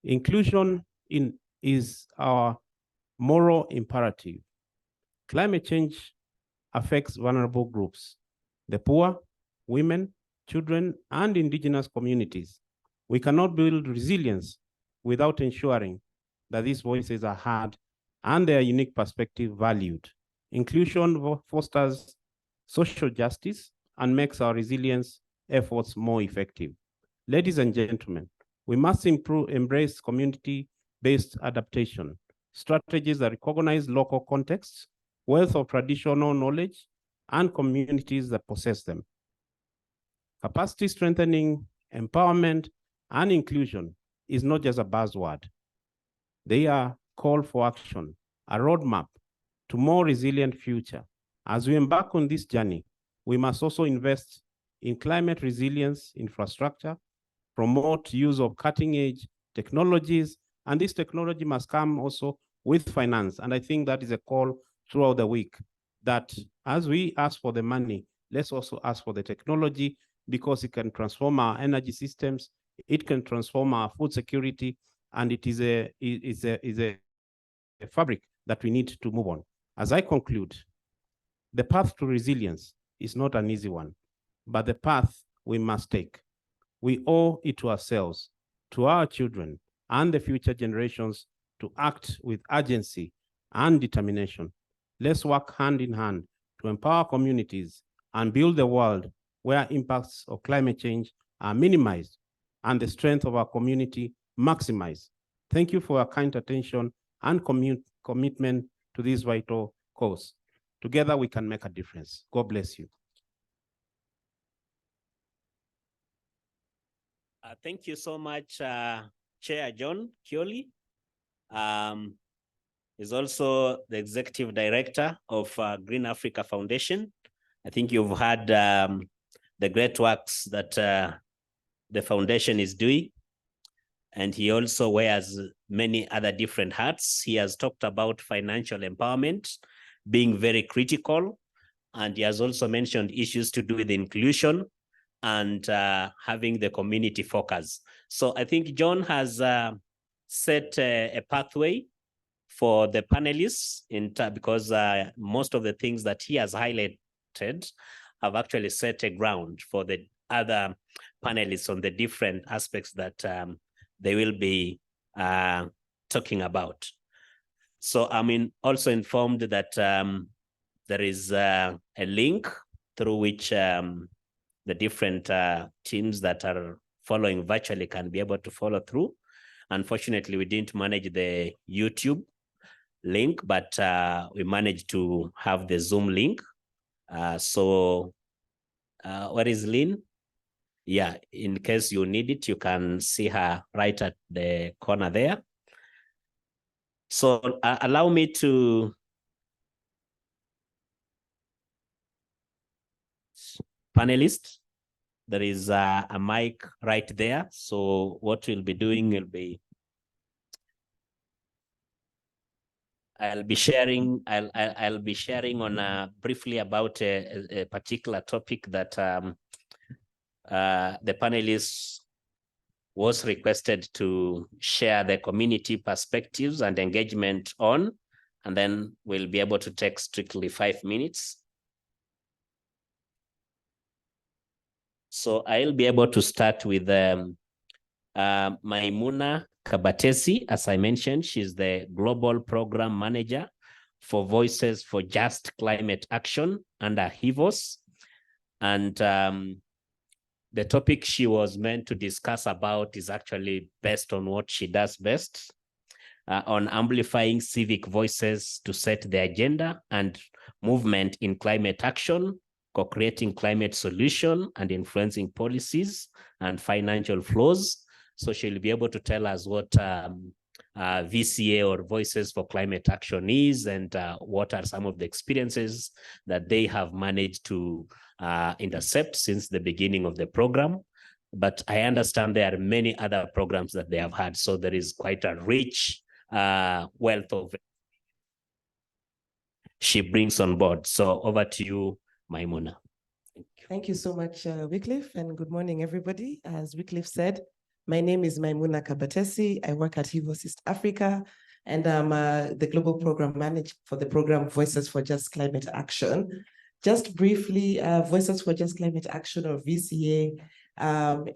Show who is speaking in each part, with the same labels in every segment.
Speaker 1: Inclusion is our moral imperative. Climate change affects vulnerable groups, the poor, women, children, and indigenous communities. We cannot build resilience without ensuring that these voices are heard and their unique perspective valued. Inclusion fosters social justice and makes our resilience efforts more effective. Ladies and gentlemen, we must embrace community-based adaptation, strategies that recognize local contexts, wealth of traditional knowledge, and communities that possess them. Capacity strengthening, empowerment, and inclusion is not just a buzzword. They are call for action, a roadmap to more resilient future. As we embark on this journey, we must also invest in climate resilience infrastructure, promote use of cutting-edge technologies, and this technology must come also with finance. And I think that is a call throughout the week, that as we ask for the money, let's also ask for the technology, because it can transform our energy systems, it can transform our food security, and it is a fabric that we need to move on. As I conclude, the path to resilience is not an easy one, but the path we must take. We owe it to ourselves, to our children, and the future generations to act with urgency and determination. Let's work hand in hand to empower communities and build a world where impacts of climate change are minimized and the strength of our community maximized. Thank you for your kind attention and commitment to this vital cause. Together we can make a difference. God bless you.
Speaker 2: Thank you so much, Chair John Kioli. Is also the Executive Director of Green Africa Foundation. I think you've heard the great works that the foundation is doing. And he also wears many other different hats. He has talked about financial empowerment being very critical. And he has also mentioned issues to do with inclusion and having the community focus. So I think John has set a pathway for the panelists because most of the things that he has highlighted have actually set a ground for the other panelists on the different aspects that they will be talking about. So I'm also informed that there is a link through which the different teams that are following virtually can be able to follow through. Unfortunately, we didn't manage the YouTube link, but we managed to have the Zoom link. So where is Lynn? Yeah, in case you need it, you can see her right at the corner there. So allow me to panelists. There is a mic right there. So what we'll be doing will be, I'll be sharing on briefly about a particular topic that the panelists was requested to share the community perspectives and engagement on, and then we'll be able to take strictly 5 minutes. So I'll be able to start with Maiumuna Kabatesi. As I mentioned, she's the Global Program Manager for Voices for Just Climate Action under Hivos. And the topic she was meant to discuss about is actually based on what she does best, on amplifying civic voices to set the agenda and movement in climate action, co-creating climate solution and influencing policies and financial flows. So she'll be able to tell us what VCA or Voices for Climate Action is, and what are some of the experiences that they have managed to intercept since the beginning of the program. But I understand there are many other programs that they have had. So there is quite a rich wealth of she brings on board. So over to you, Maiumuna.
Speaker 3: Thank you so much, Wycliffe, and good morning, everybody. As Wycliffe said, My name is Maiumuna Kabatesi. I work at Hivos East Africa, and I'm the Global Program Manager for the program Voices for Just Climate Action. Just briefly, Voices for Just Climate Action, or VCA,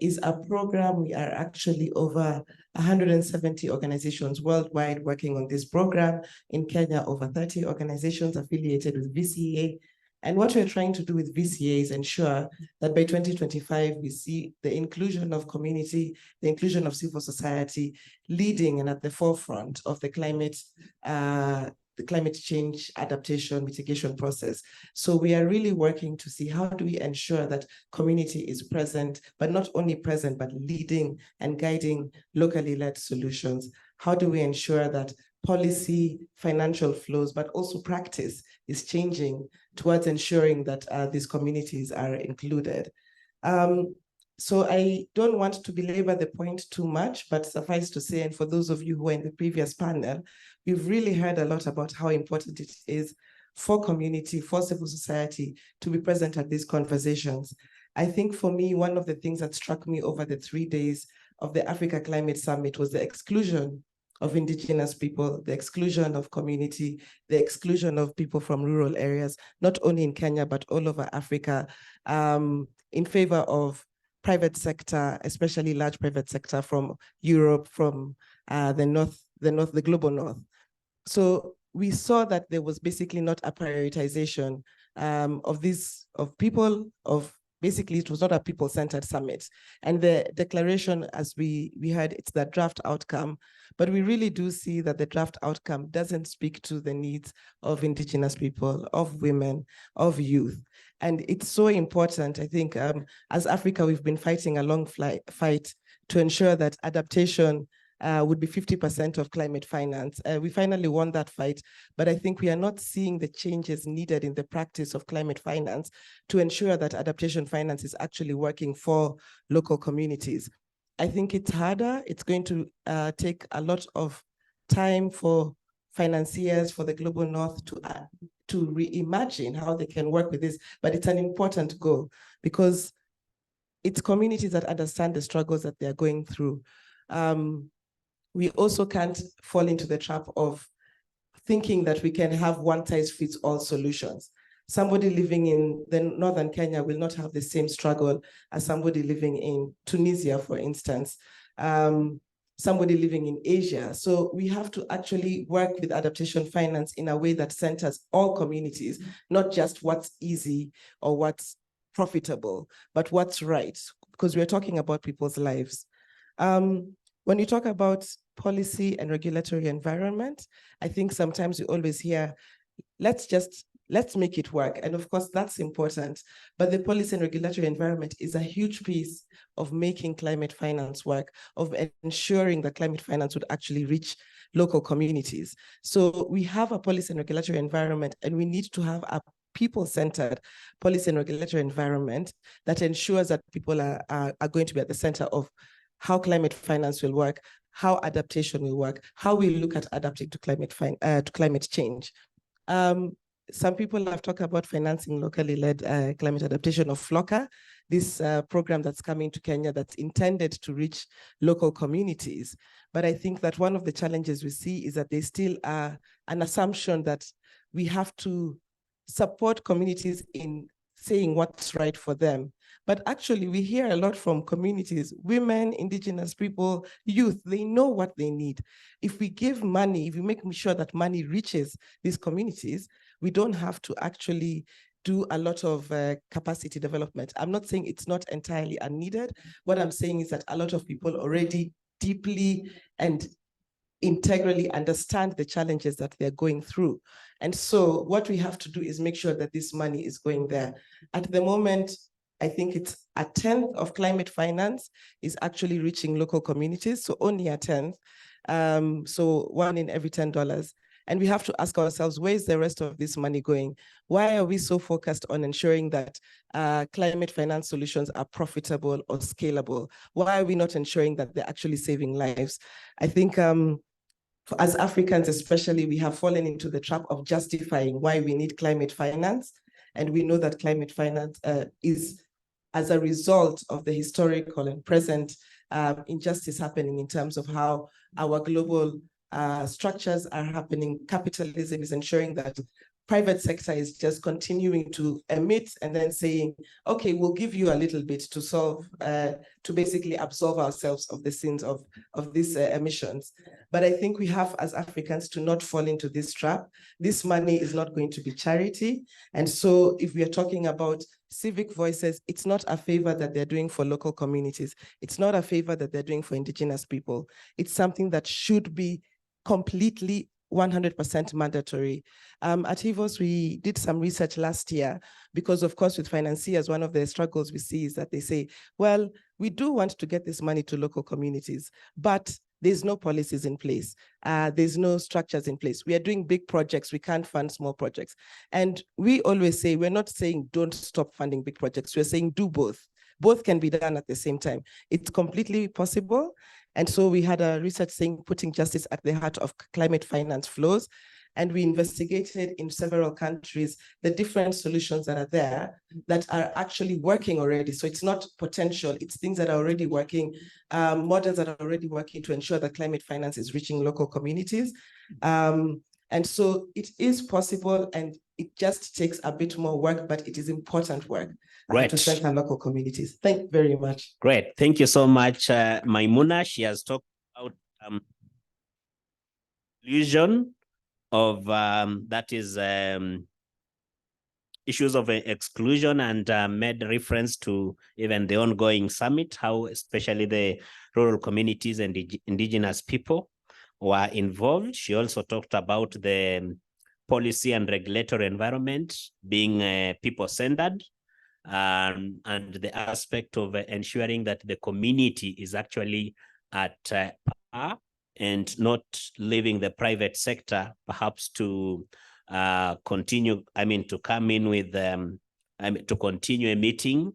Speaker 3: is a program. We are actually over 170 organizations worldwide working on this program. In Kenya, over 30 organizations affiliated with VCA. And what we're trying to do with VCA is ensure that by 2025, we see the inclusion of community, the inclusion of civil society, leading and at the forefront of the climate change adaptation mitigation process. So we are really working to see how do we ensure that community is present, but not only present, but leading and guiding locally led solutions. How do we ensure that policy, financial flows, but also practice is changing towards ensuring that these communities are included. So I don't want to belabor the point too much, but suffice to say, and for those of you who are in the previous panel, we've really heard a lot about how important it is for community, for civil society to be present at these conversations. I think for me, one of the things that struck me over the 3 days of the Africa Climate Summit was the exclusion of indigenous people, the exclusion of community, the exclusion of people from rural areas, not only in Kenya, but all over Africa, in favor of private sector, especially large private sector from Europe, from the global north. So we saw that there was basically not a prioritization of people, basically, it was not a people-centered summit. And the declaration, as we heard, it's the draft outcome, but we really do see that the draft outcome doesn't speak to the needs of indigenous people, of women, of youth. And it's so important, I think, as Africa, we've been fighting a long fight to ensure that adaptation would be 50% of climate finance. We finally won that fight, but I think we are not seeing the changes needed in the practice of climate finance to ensure that adaptation finance is actually working for local communities. I think it's harder. It's going to take a lot of time for financiers, for the global north to reimagine how they can work with this, but it's an important goal because it's communities that understand the struggles that they're going through. We also can't fall into the trap of thinking that we can have one-size-fits-all solutions. Somebody living in the northern Kenya will not have the same struggle as somebody living in Tunisia, for instance, somebody living in Asia. So we have to actually work with adaptation finance in a way that centers all communities, not just what's easy or what's profitable, but what's right, because we're talking about people's lives. When you talk about policy and regulatory environment, I think sometimes we always hear, let's make it work. And of course, that's important. But the policy and regulatory environment is a huge piece of making climate finance work, of ensuring that climate finance would actually reach local communities. So we have a policy and regulatory environment, and we need to have a people-centered policy and regulatory environment that ensures that people are going to be at the center of how climate finance will work, how adaptation will work, how we look at adapting to climate change. Some people have talked about financing locally led climate adaptation of FLOCA, this program that's coming to Kenya that's intended to reach local communities. But I think that one of the challenges we see is that there's still an assumption that we have to support communities in saying what's right for them. But actually, we hear a lot from communities, women, indigenous people, youth, they know what they need. If we give money, if we make sure that money reaches these communities, we don't have to actually do a lot of capacity development. I'm not saying it's not entirely unneeded. What I'm saying is that a lot of people already deeply and integrally understand the challenges that they're going through. And so what we have to do is make sure that this money is going there. At the moment, I think it's 1/10 of climate finance is actually reaching local communities, so only 1/10. So $1 in every $10. And we have to ask ourselves, where is the rest of this money going? Why are we so focused on ensuring that climate finance solutions are profitable or scalable? Why are we not ensuring that they're actually saving lives? I think as Africans especially, we have fallen into the trap of justifying why we need climate finance. And we know that climate finance is as a result of the historical and present injustice happening in terms of how our global structures are happening. Capitalism is ensuring that private sector is just continuing to emit and then saying, okay, we'll give you a little bit to solve, to basically absolve ourselves of the sins of these emissions. But I think we have as Africans to not fall into this trap. This money is not going to be charity. And so if we are talking about civic voices, it's not a favor that they're doing for local communities. It's not a favor that they're doing for indigenous people. It's something that should be completely 100% mandatory. At Hivos, we did some research last year because, of course, with financiers, one of the struggles we see is that they say, well, we do want to get this money to local communities, but there's no policies in place. There's no structures in place. We are doing big projects. We can't fund small projects. And we always say, we're not saying don't stop funding big projects. We're saying do both. Both can be done at the same time. It's completely possible. And so we had a research saying putting justice at the heart of climate finance flows. And we investigated in several countries the different solutions that are there that are actually working already. So it's not potential, it's things that are already working, models that are already working to ensure that climate finance is reaching local communities. And so it is possible, and it just takes a bit more work, but it is important work to strengthen local communities. Thank you very much.
Speaker 2: Great. Thank you so much, Maiumuna. She has talked about illusion of that is issues of exclusion, and made reference to even the ongoing summit, how especially the rural communities and indigenous people were involved. She also talked about the policy and regulatory environment being people-centered, and the aspect of ensuring that the community is actually at par and not leaving the private sector perhaps to continue, to come in with, to continue a meeting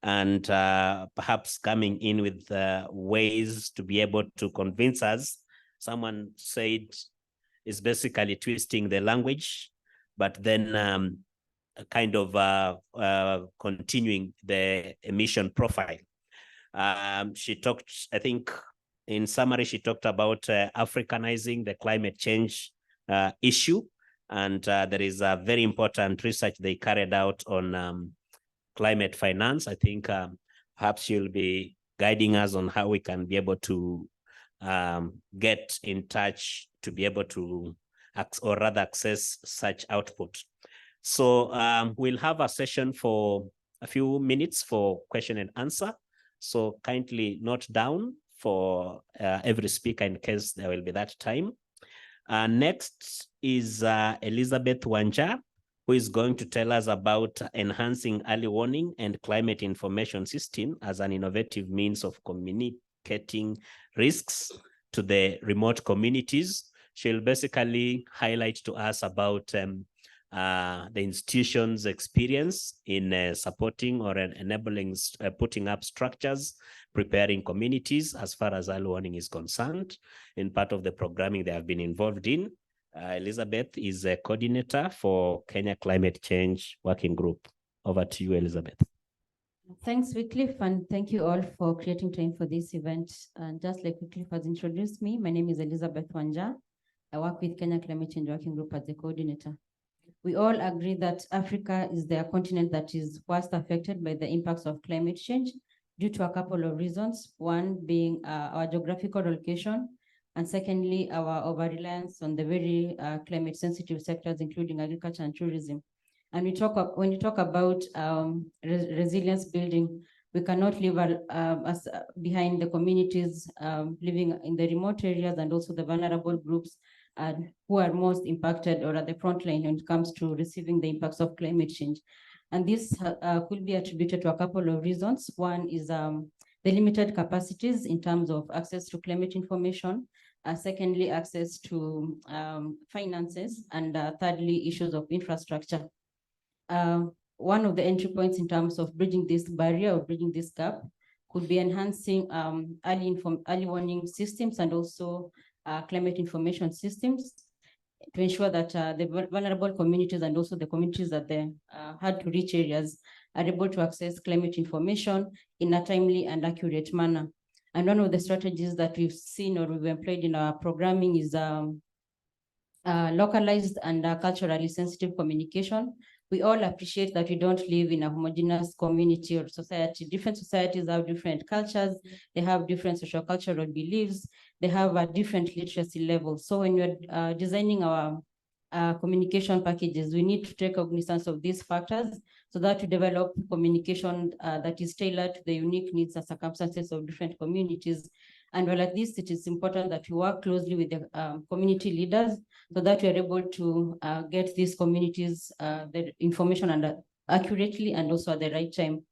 Speaker 2: and perhaps coming in with ways to be able to convince us. Someone said it's basically twisting the language, but then kind of continuing the emission profile. She talked, I think, in summary, she talked about Africanizing the climate change issue. And there is a very important research they carried out on climate finance. I think perhaps she'll be guiding us on how we can be able to get in touch to be able to, or rather access such output. So we'll have a session for a few minutes for question and answer. So kindly note down for every speaker in case there will be that time. Next is Elizabeth Wanja, who is going to tell us about enhancing early warning and climate information system as an innovative means of communicating risks to the remote communities. She'll basically highlight to us about the institution's experience in supporting or enabling putting up structures, preparing communities as far as early warning is concerned, in part of the programming they have been involved in. Elizabeth is a coordinator for Kenya Climate Change Working Group. Over to you, Elizabeth.
Speaker 4: Thanks, Wycliffe, and thank you all for creating time for this event. And just like Wycliffe has introduced me, my name is Elizabeth Wanja. I work with Kenya Climate Change Working Group as the coordinator. We all agree that Africa is the continent that is worst affected by the impacts of climate change due to a couple of reasons. One being our geographical location, and secondly, our over-reliance on the very climate-sensitive sectors, including agriculture and tourism. And when you talk about resilience building, we cannot leave us behind the communities living in the remote areas and also the vulnerable groups who are most impacted or at the front line when it comes to receiving the impacts of climate change. And this could be attributed to a couple of reasons. One is the limited capacities in terms of access to climate information. Secondly, access to finances. And thirdly, issues of infrastructure. One of the entry points in terms of bridging this barrier or bridging this gap could be enhancing early warning systems and also climate information systems to ensure that the vulnerable communities and also the communities that they hard to reach areas are able to access climate information in a timely and accurate manner. And one of the strategies that we've seen or we've employed in our programming is localized and culturally sensitive communication. We all appreciate that we don't live in a homogeneous community or society. Different societies have different cultures, they have different social cultural beliefs, they have a different literacy level. So when you're designing our communication packages, we need to take cognizance of these factors so that we develop communication that is tailored to the unique needs and circumstances of different communities. And while at this, it is important that we work closely with the community leaders so that we are able to get these communities the information accurately and also at the right time.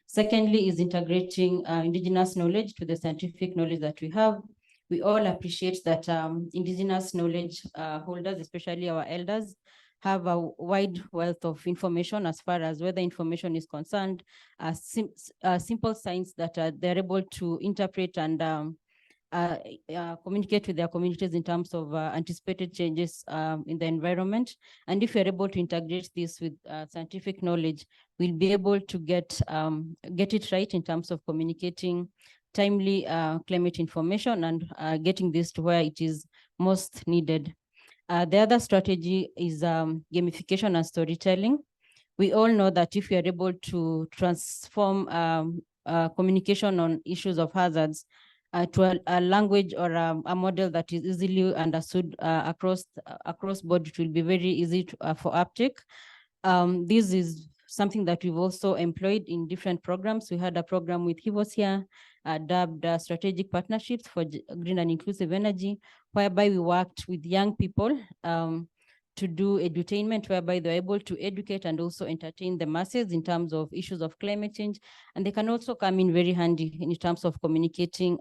Speaker 4: Secondly is integrating indigenous knowledge to the scientific knowledge that we have. We all appreciate that indigenous knowledge holders, especially our elders, have a wide wealth of information as far as weather information is concerned, simple signs that they're able to interpret and communicate with their communities in terms of anticipated changes in the environment. And if you're able to integrate this with scientific knowledge, we'll be able to get it right in terms of communicating timely climate information and getting this to where it is most needed. The other strategy is gamification and storytelling. We all know that if we are able to transform communication on issues of hazards to a language or a model that is easily understood across board, it will be very easy for uptake. This is something that we've also employed in different programs. We had a program with Hivos here, dubbed Strategic Partnerships for Green and Inclusive Energy, whereby we worked with young people to do edutainment, whereby they're able to educate and also entertain the masses in terms of issues of climate change. And they can also come in very handy in terms of communicating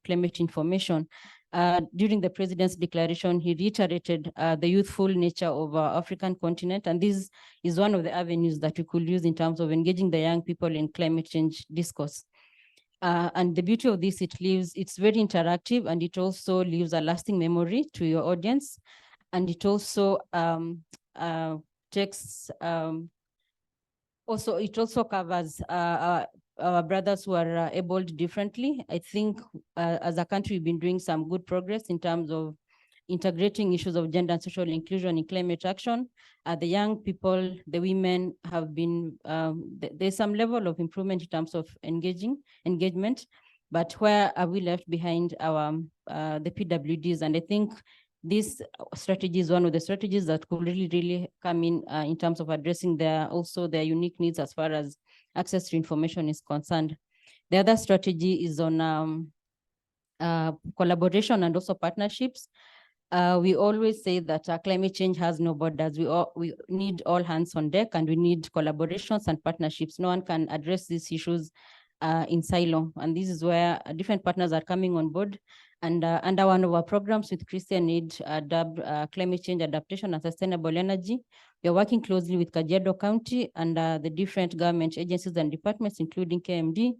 Speaker 4: climate information. During the president's declaration, he reiterated the youthful nature of our African continent. And this is one of the avenues that we could use in terms of engaging the young people in climate change discourse. And the beauty of this, it's very interactive, and it also leaves a lasting memory to your audience. And it also it also covers our brothers who are abled differently. I think as a country, we've been doing some good progress in terms of integrating issues of gender and social inclusion in climate action. The young people, the women have been, there's some level of improvement in terms of engagement, but where are we left behind the PWDs? And I think this strategy is one of the strategies that could really come in terms of addressing their unique needs as far as access to information is concerned. The other strategy is on collaboration and also partnerships. We always say that climate change has no borders. We need all hands on deck, and we need collaborations and partnerships. No one can address these issues in silo. And this is where different partners are coming on board. And under one of our programs with Christian Aid, dubbed Climate Change Adaptation and Sustainable Energy, we are working closely with Kagendo County and the different government agencies and departments, including KMD,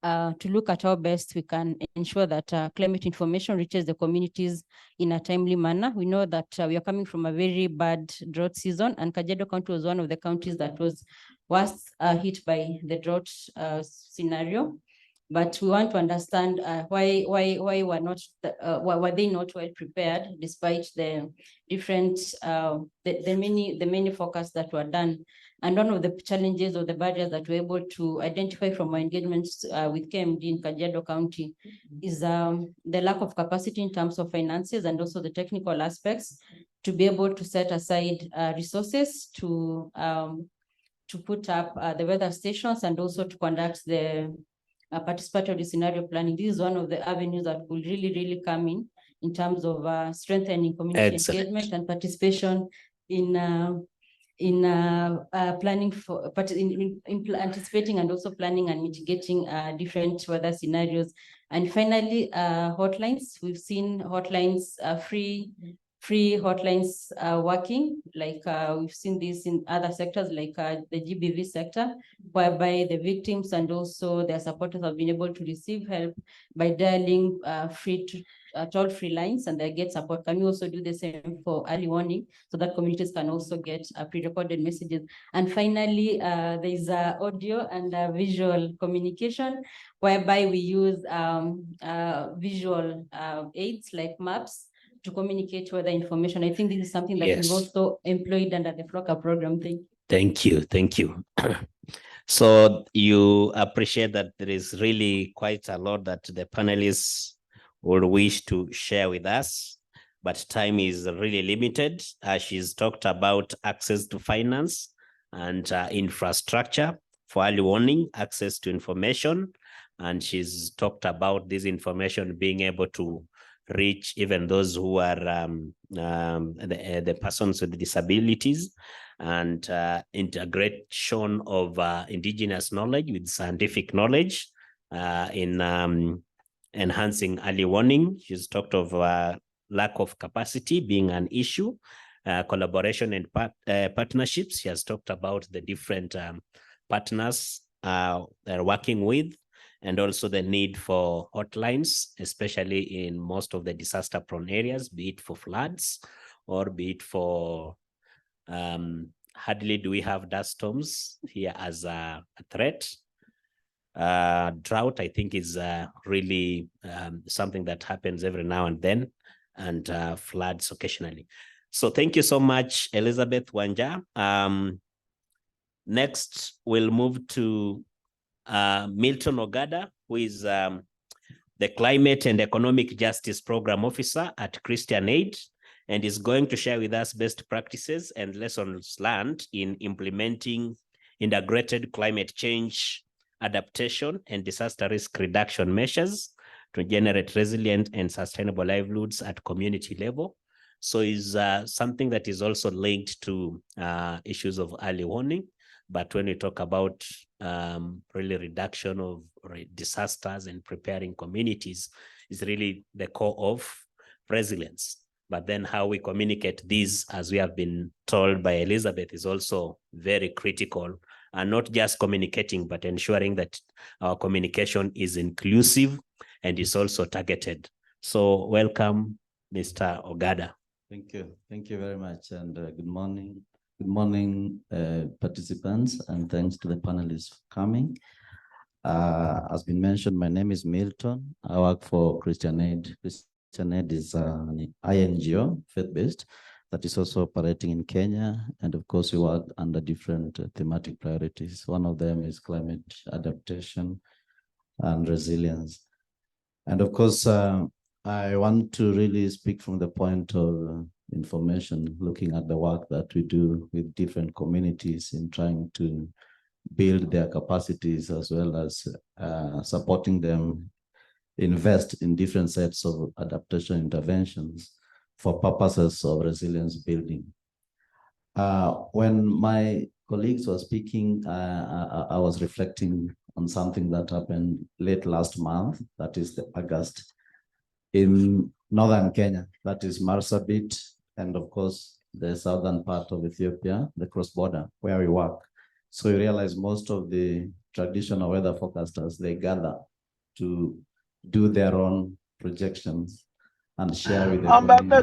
Speaker 4: to look at how best we can ensure that climate information reaches the communities in a timely manner. We know that we are coming from a very bad drought season, and Kagendo County was one of the counties that was worst hit by the drought scenario. But we want to understand why were they not well prepared, despite the different the many forecasts that were done. And one of the challenges or the barriers that we're able to identify from our engagements with KMD in Kajiado County is the lack of capacity in terms of finances and also the technical aspects to be able to set aside resources to put up the weather stations and also to conduct the participatory scenario planning. This is one of the avenues that will really come in terms of strengthening community engagement and participation in planning for, anticipating and also planning and mitigating different weather scenarios. And finally, hotlines. We've seen hotlines, free hotlines working, like we've seen this in other sectors like the GBV sector, whereby the victims and also their supporters have been able to receive help by dialing free toll-free lines and they get support. Can we also do the same for early warning so that communities can also get pre-recorded messages? And finally, there is audio and visual communication, whereby we use visual aids like maps to communicate weather information. I think this is something that
Speaker 2: Yes.
Speaker 4: we've also employed under the FLOCA program.
Speaker 2: Thank you. Thank you. So you appreciate that there is really quite a lot that the panelists would wish to share with us, but time is really limited. She's talked about access to finance and infrastructure for early warning, access to information, and she's talked about this information being able to reach even those who are the persons with disabilities, and integration of indigenous knowledge with scientific knowledge in enhancing early warning. She's talked of lack of capacity being an issue, collaboration and partnerships. She has talked about the different partners they're working with, and also the need for hotlines, especially in most of the disaster-prone areas, be it for floods or be it for hardly do we have dust storms here as a threat. Drought, I think, is really something that happens every now and then, and floods occasionally. So thank you so much, Elizabeth Wanja. Next, we'll move to Milton Ogada, who is the Climate and Economic Justice Program Officer at Christian Aid, and is going to share with us best practices and lessons learned in implementing integrated climate change adaptation and disaster risk reduction measures to generate resilient and sustainable livelihoods at community level. So is something that is also linked to issues of early warning. But when we talk about really reduction of disasters and preparing communities, is really the core of resilience. But then how we communicate these, as we have been told by Elizabeth, is also very critical, and not just communicating, but ensuring that our communication is inclusive and is also targeted. So welcome, Mr. Ogada.
Speaker 5: Thank you. Thank you very much, and good morning. Good morning, participants, and thanks to the panelists for coming. As been mentioned, my name is Milton. I work for Christian Aid. Christian Aid is an INGO, faith-based, that is also operating in Kenya. And of course, we work under different thematic priorities. One of them is climate adaptation and resilience. And of course, I want to really speak from the point of information, looking at the work that we do with different communities in trying to build their capacities, as well as supporting them invest in different sets of adaptation interventions for purposes of resilience building. When my colleagues were speaking, I was reflecting on something that happened late last month, that is the August, in northern Kenya, that is Marsabit, and of course, the southern part of Ethiopia, the cross-border, where we work. So we realize most of the traditional weather forecasters, they gather to do their own projections and share with the community.
Speaker 6: I'm about the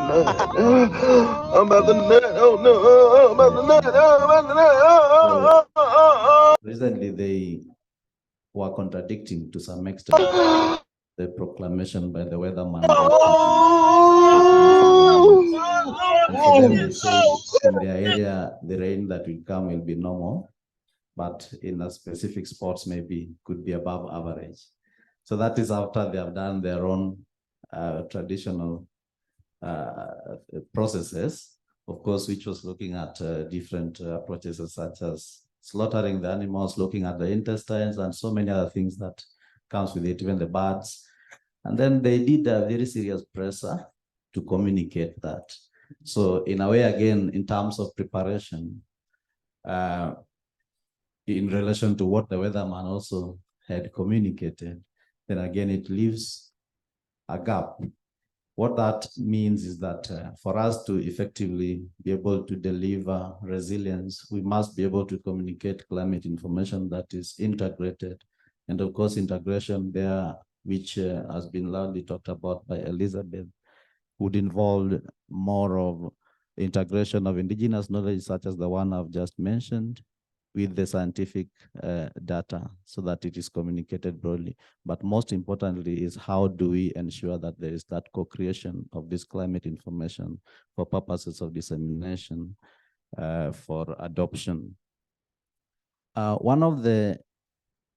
Speaker 6: nut. I'm about the nut. Oh no, I'm about the nut. I'm about the nut.
Speaker 5: Recently, they were contradicting to some extent the proclamation by the weatherman. And for them, they say in their area, the rain that will come will be normal, but in a specific spots maybe could be above average. So that is after they have done their own traditional processes, of course, which was looking at different approaches such as slaughtering the animals, looking at the intestines, and so many other things that comes with it, even the birds. And then they did a very serious pressure to communicate that. So in a way, again, in terms of preparation, in relation to what the weatherman also had communicated, then again, it leaves a gap. What that means is that for us to effectively be able to deliver resilience, we must be able to communicate climate information that is integrated. And of course, integration there which has been loudly talked about by Elizabeth, would involve more of integration of indigenous knowledge, such as the one I've just mentioned, with the scientific data so that it is communicated broadly. But most importantly is how do we ensure that there is that co-creation of this climate information for purposes of dissemination, for adoption. One of the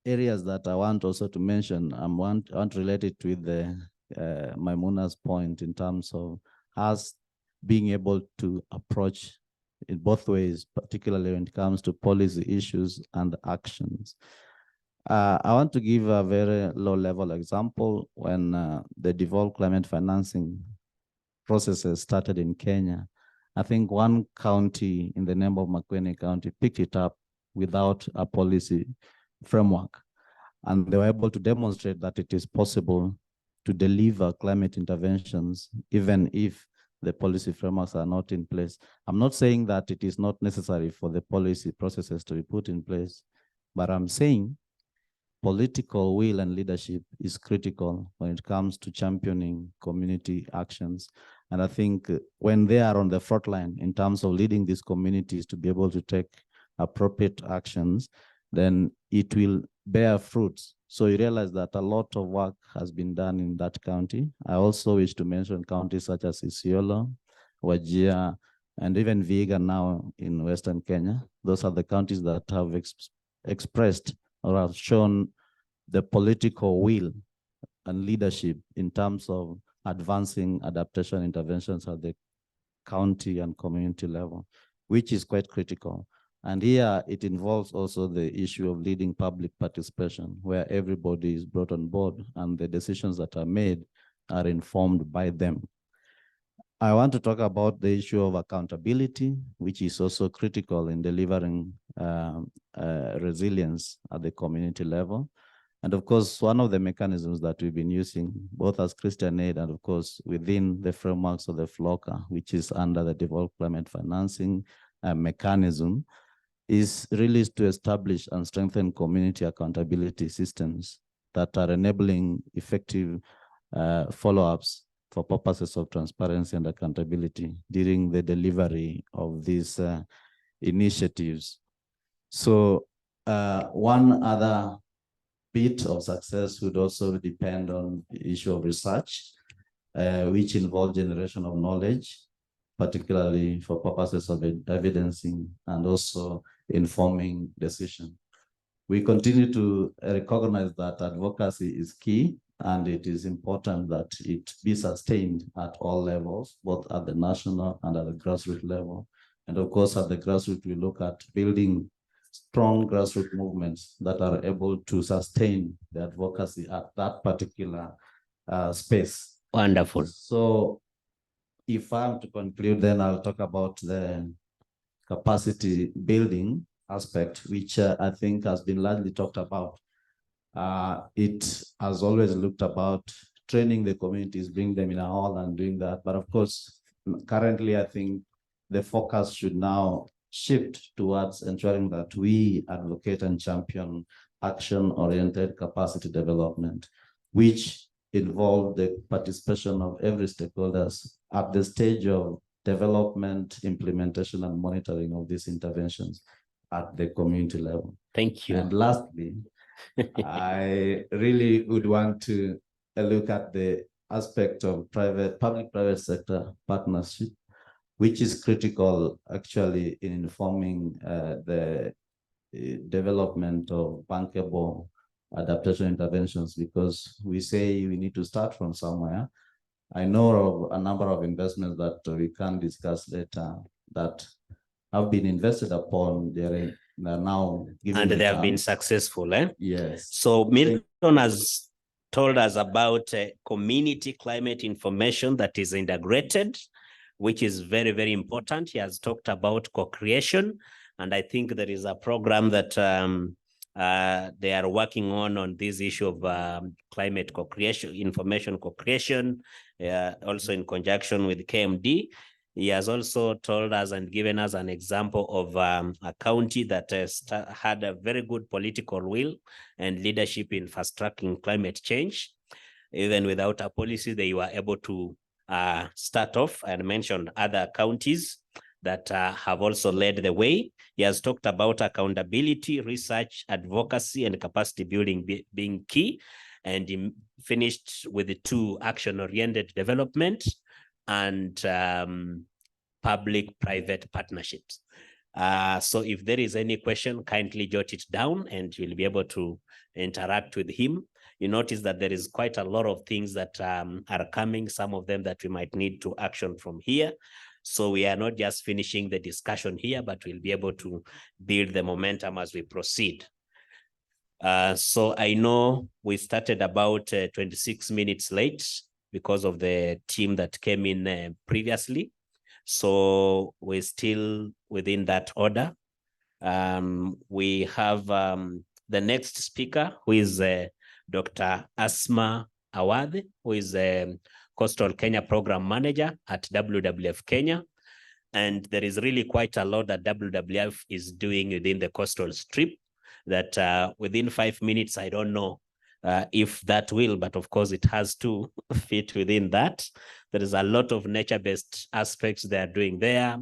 Speaker 5: areas that I want also to mention, I want to relate it with the Maimuna's point in terms of us being able to approach in both ways, particularly when it comes to policy issues and actions. I want to give a very low-level example. When the devolved climate financing processes started in Kenya, I think one county in the name of Makueni County picked it up without a policy framework. And they were able to demonstrate that it is possible to deliver climate interventions, even if the policy frameworks are not in place. I'm not saying that it is not necessary for the policy processes to be put in place, but I'm saying political will and leadership is critical when it comes to championing community actions. And I think when they are on the front line in terms of leading these communities to be able to take appropriate actions, then it will bear fruits. So you realize that a lot of work has been done in that county. I also wish to mention counties such as Isiolo, Wajir, and even Vihiga now in Western Kenya. Those are the counties that have expressed or have shown the political will and leadership in terms of advancing adaptation interventions at the county and community level, which is quite critical. And here it involves also the issue of leading public participation, where everybody is brought on board and the decisions that are made are informed by them. I want to talk about the issue of accountability, which is also critical in delivering resilience at the community level. And of course, one of the mechanisms that we've been using, both as Christian Aid and of course within the frameworks of the FLOCA, which is under the Devolved Climate Financing mechanism, is really to establish and strengthen community accountability systems that are enabling effective follow-ups for purposes of transparency and accountability during the delivery of these initiatives. So one other bit of success would also depend on the issue of research, which involves generation of knowledge, particularly for purposes of evidencing and also informing decision. We continue to recognize that advocacy is key, and it is important that it be sustained at all levels, both at the national and at the grassroots level. And of course, at the grassroots, we look at building strong grassroots movements that are able to sustain the advocacy at that particular space.
Speaker 2: Wonderful.
Speaker 5: So if I'm to conclude, then I'll talk about the capacity building aspect, which I think has been largely talked about. It has always looked about training the communities, bring them in a hall and doing that. But of course, currently, I think the focus should now shift towards ensuring that we advocate and champion action-oriented capacity development, which involve the participation of every stakeholders at the stage of development, implementation, and monitoring of these interventions at the community level.
Speaker 2: Thank you.
Speaker 5: And lastly, I really would want to look at the aspect of public-private sector partnership, which is critical actually in informing the development of bankable adaptation interventions, because we say we need to start from somewhere. I know of a number of investments that we can discuss later that have been invested upon. They're now giving
Speaker 2: and they have been
Speaker 5: returns.
Speaker 2: successful, eh?
Speaker 5: Yes.
Speaker 2: So Milton has told us about community climate information that is integrated, which is very, very important. He has talked about co-creation, and I think there is a program that they are working on this issue of climate co-creation, information co-creation, also in conjunction with KMD. He has also told us and given us an example of a county that had a very good political will and leadership in fast-tracking climate change. Even without a policy, they were able to start off and mentioned other counties that have also led the way. He has talked about accountability, research, advocacy, and capacity building being key. And he finished with the 2 action-oriented development and public-private partnerships. So if there is any question, kindly jot it down and you'll be able to interact with him. You notice that there is quite a lot of things that are coming, some of them that we might need to action from here. So we are not just finishing the discussion here, but we'll be able to build the momentum as we proceed. So I know we started about 26 minutes late because of the team that came in previously. So we're still within that order. We have the next speaker, who is Dr. Asma Awadh, who is a Coastal Kenya Program Manager at WWF Kenya. And there is really quite a lot that WWF is doing within the coastal strip that within 5 minutes, I don't know if that will, but of course it has to fit within that. There is a lot of nature-based aspects they are doing there,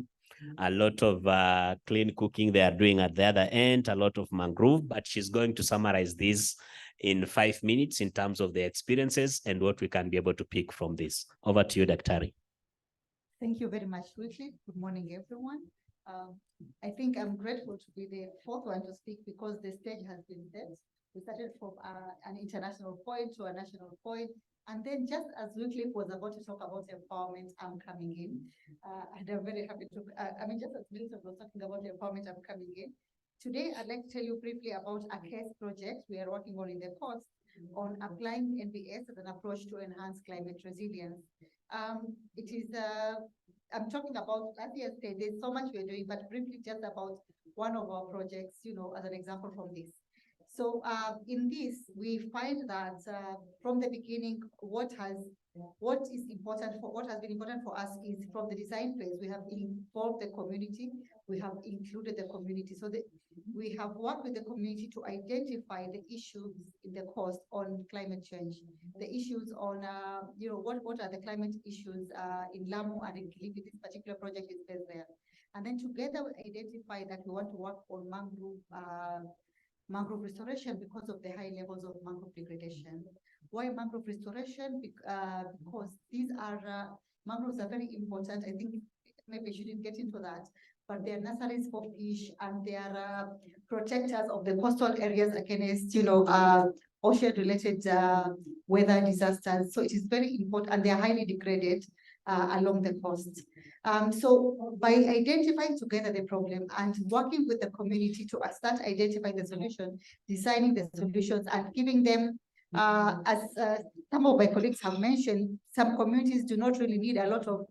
Speaker 2: a lot of clean cooking they are doing at the other end, a lot of mangrove, but she's going to summarize this in 5 minutes in terms of the experiences and what we can be able to pick from this. Over to you, Daktari.
Speaker 7: Thank you very much, Wycliffe. Good morning, everyone. I think I'm grateful to be the 4th one to speak because the stage has been set. We started from an international point to a national point. And then just as Wycliffe was about to talk about empowerment, I'm coming in. And I'm very happy to, just as Milton was talking about empowerment, I'm coming in. Today, I'd like to tell you briefly about a case project we are working on in the coast on applying NBS as an approach to enhance climate resilience. I'm talking about, as I said, there's so much we're doing, but briefly just about one of our projects, as an example from this. So in this, we find that from the beginning, what has been important for us is from the design phase, we have involved the community, we have included the community. So we have worked with the community to identify the issues in the coast on climate change, the issues on, what are the climate issues in Lamu and in Kilifi. This particular project is based there. And then together we identify that we want to work on mangrove restoration because of the high levels of mangrove degradation. Why mangrove restoration? Because these are, mangroves are very important. I think maybe I shouldn't get into that, but they are nurseries for fish and they are protectors of the coastal areas against, ocean-related weather disasters. So it is very important and they are highly degraded along the coast. So by identifying together the problem and working with the community to start identifying the solution, designing the solutions and giving them, as some of my colleagues have mentioned, some communities do not really need a lot of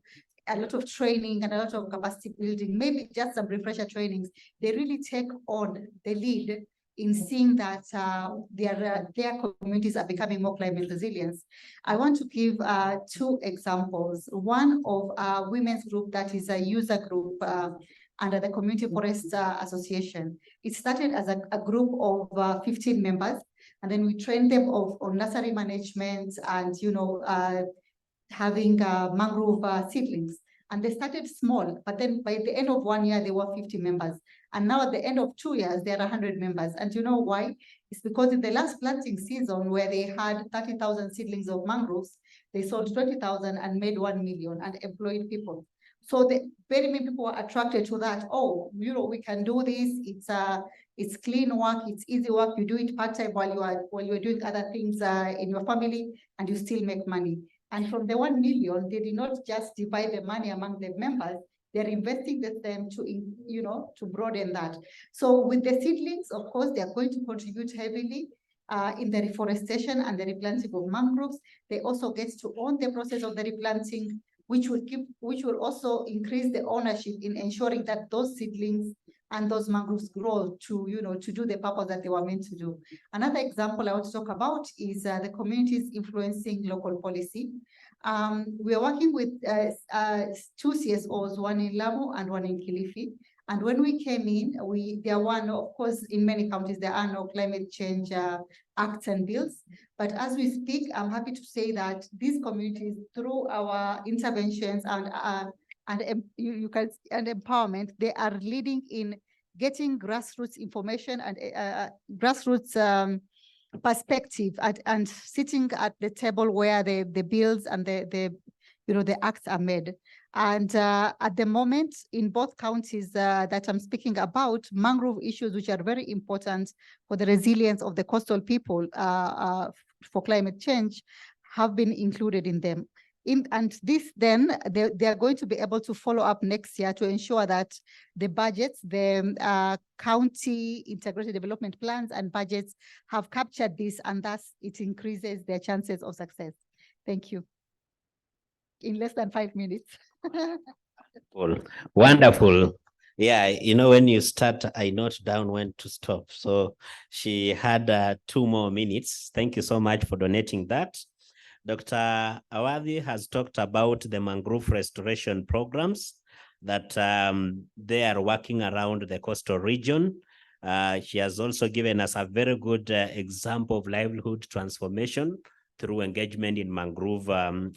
Speaker 7: training and a lot of capacity building, maybe just some refresher trainings. They really take on the lead in seeing that their communities are becoming more climate resilient. I want to give 2 examples. One of a women's group that is a user group under the Community Forest Association. It started as a group of 15 members, and then we trained them on nursery management and, having mangrove seedlings. And they started small, but then by the end of 1 year, they were 50 members. And now at the end of 2 years, there are 100 members. And you know why? It's because in the last planting season where they had 30,000 seedlings of mangroves, they sold 20,000 and made 1 million and employed people. So very many people were attracted to that. Oh, we can do this. It's clean work. It's easy work. You do it part-time while you are doing other things in your family, and you still make money. And from the 1 million, they did not just divide the money among the members. They're investing with them to broaden that. So with the seedlings, of course, they are going to contribute heavily in the reforestation and the replanting of mangroves. They also get to own the process of the replanting, which will also increase the ownership in ensuring that those seedlings and those mangroves grow to do the purpose that they were meant to do. Another example I want to talk about is the communities influencing local policy. We are working with 2 CSOs, one in Lamu and one in Kilifi. And when we came in, of course, in many countries, there are no climate change acts and bills. But as we speak, I'm happy to say that these communities, through our interventions and empowerment, they are leading in getting grassroots information and grassroots perspective and sitting at the table where the bills and the acts are made. And at the moment, in both counties that I'm speaking about, mangrove issues, which are very important for the resilience of the coastal people for climate change, have been included in them. And this then, they are going to be able to follow up next year to ensure that the budgets, the county integrated development plans and budgets have captured this, and thus it increases their chances of success. Thank you. In less than 5 minutes.
Speaker 2: Wonderful. Yeah, when you start, I note down when to stop. So she had 2 more minutes. Thank you so much for donating that. Dr. Awadh has talked about the mangrove restoration programs that they are working around the coastal region. She has also given us a very good example of livelihood transformation through engagement in mangrove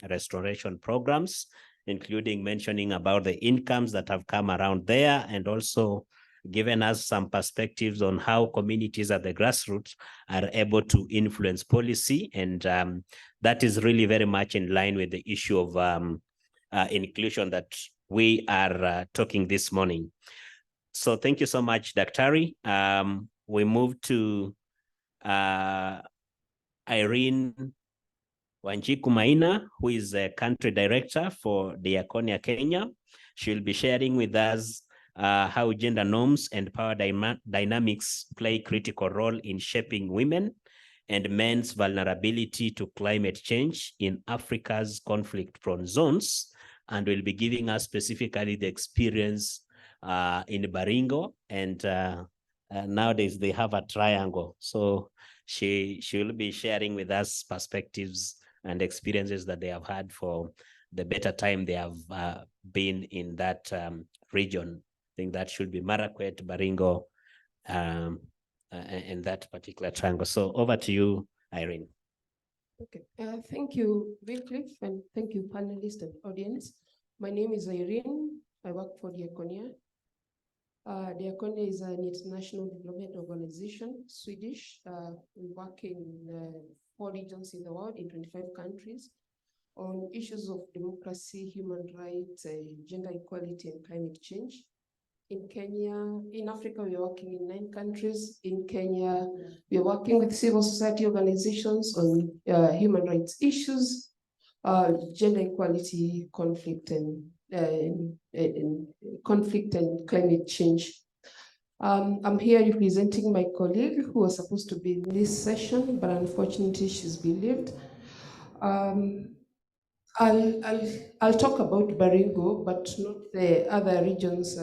Speaker 2: restoration programs, including mentioning about the incomes that have come around there, and also given us some perspectives on how communities at the grassroots are able to influence policy. And that is really very much in line with the issue of inclusion that we are talking this morning. So thank you so much, Daktari. We move to Irene Wanjiku-Maina, who is a country director for Diakonia, Kenya. She'll be sharing with us how gender norms and power dynamics play a critical role in shaping women and men's vulnerability to climate change in Africa's conflict-prone zones, and will be giving us specifically the experience in Baringo, and nowadays they have a triangle. So she will be sharing with us perspectives and experiences that they have had for the better time they have been in that region. I think that should be Marakwet, Baringo, and that particular triangle. So over to you, Irene.
Speaker 8: Okay, thank you, Wycliffe, and thank you, panelists and audience. My name is Irene. I work for Diakonia. Diakonia is an international development organization, Swedish. We work in 4 regions in the world, in 25 countries, on issues of democracy, human rights, gender equality, and climate change. In Kenya, in Africa, we are working in 9 countries. In Kenya, we are working with civil society organizations on human rights issues, gender equality, conflict, and climate change. I'm here representing my colleague who was supposed to be in this session, but unfortunately she's been leaved. I'll talk about Baringo, but not the other regions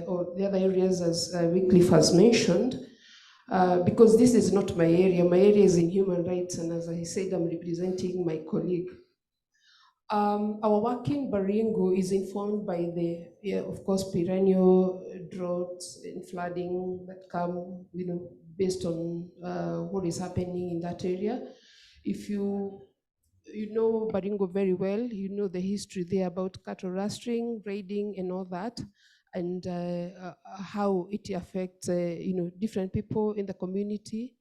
Speaker 8: or the other areas as Wycliffe has mentioned, because this is not my area. My area is in human rights, and as I said, I'm representing my colleague. Our work in Baringo is informed by of course, perennial droughts and flooding that come, based on what is happening in that area. If you know Baringo very well, you know the history there about cattle rustling, raiding, and all that, and how it affects different people in the community.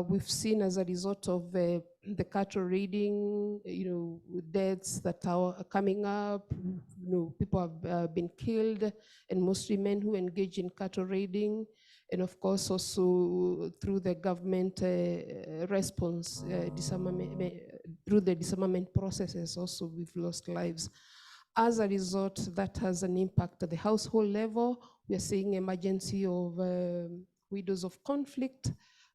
Speaker 8: We've seen as a result of the cattle raiding, deaths that are coming up. People have been killed, and mostly men who engage in cattle raiding. And of course, also through the government response, through the disarmament processes, also we've lost lives. As a result, that has an impact at the household level. We are seeing emergency of widows of conflict,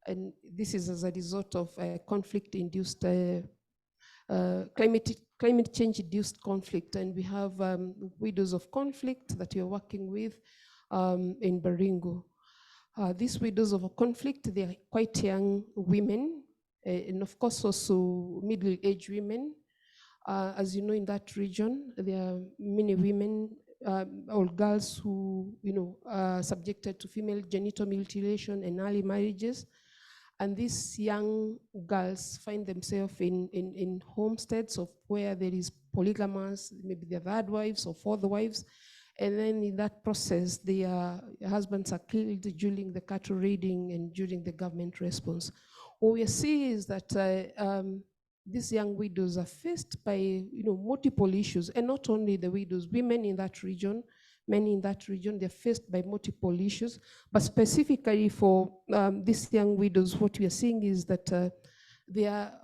Speaker 8: and this is as a result of conflict-induced, climate change-induced conflict. And we have widows of conflict that we are working with in Baringo. These widows of conflict, they are quite young women, and of course also middle-aged women. As you know, in that region, there are many women or girls who are subjected to female genital mutilation and early marriages. And these young girls find themselves in homesteads of where there is polygamous, maybe their third wives or fourth wives. And then in that process, their husbands are killed during the cattle raiding and during the government response. What we see is that these young widows are faced by multiple issues, and not only the widows, women in that region, many in that region, they're faced by multiple issues. But specifically for these young widows, what we are seeing is that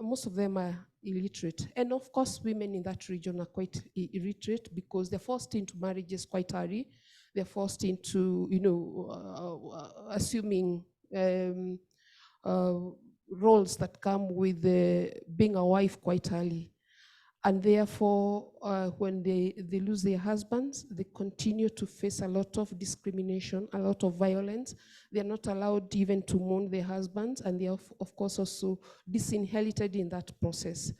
Speaker 8: most of them are illiterate. And of course, women in that region are quite illiterate because they're forced into marriages quite early. They're forced into, assuming roles that come with being a wife quite early. And therefore, when they lose their husbands, they continue to face a lot of discrimination, a lot of violence. They're not allowed even to mourn their husbands, and they are, of course, also disinherited in that process.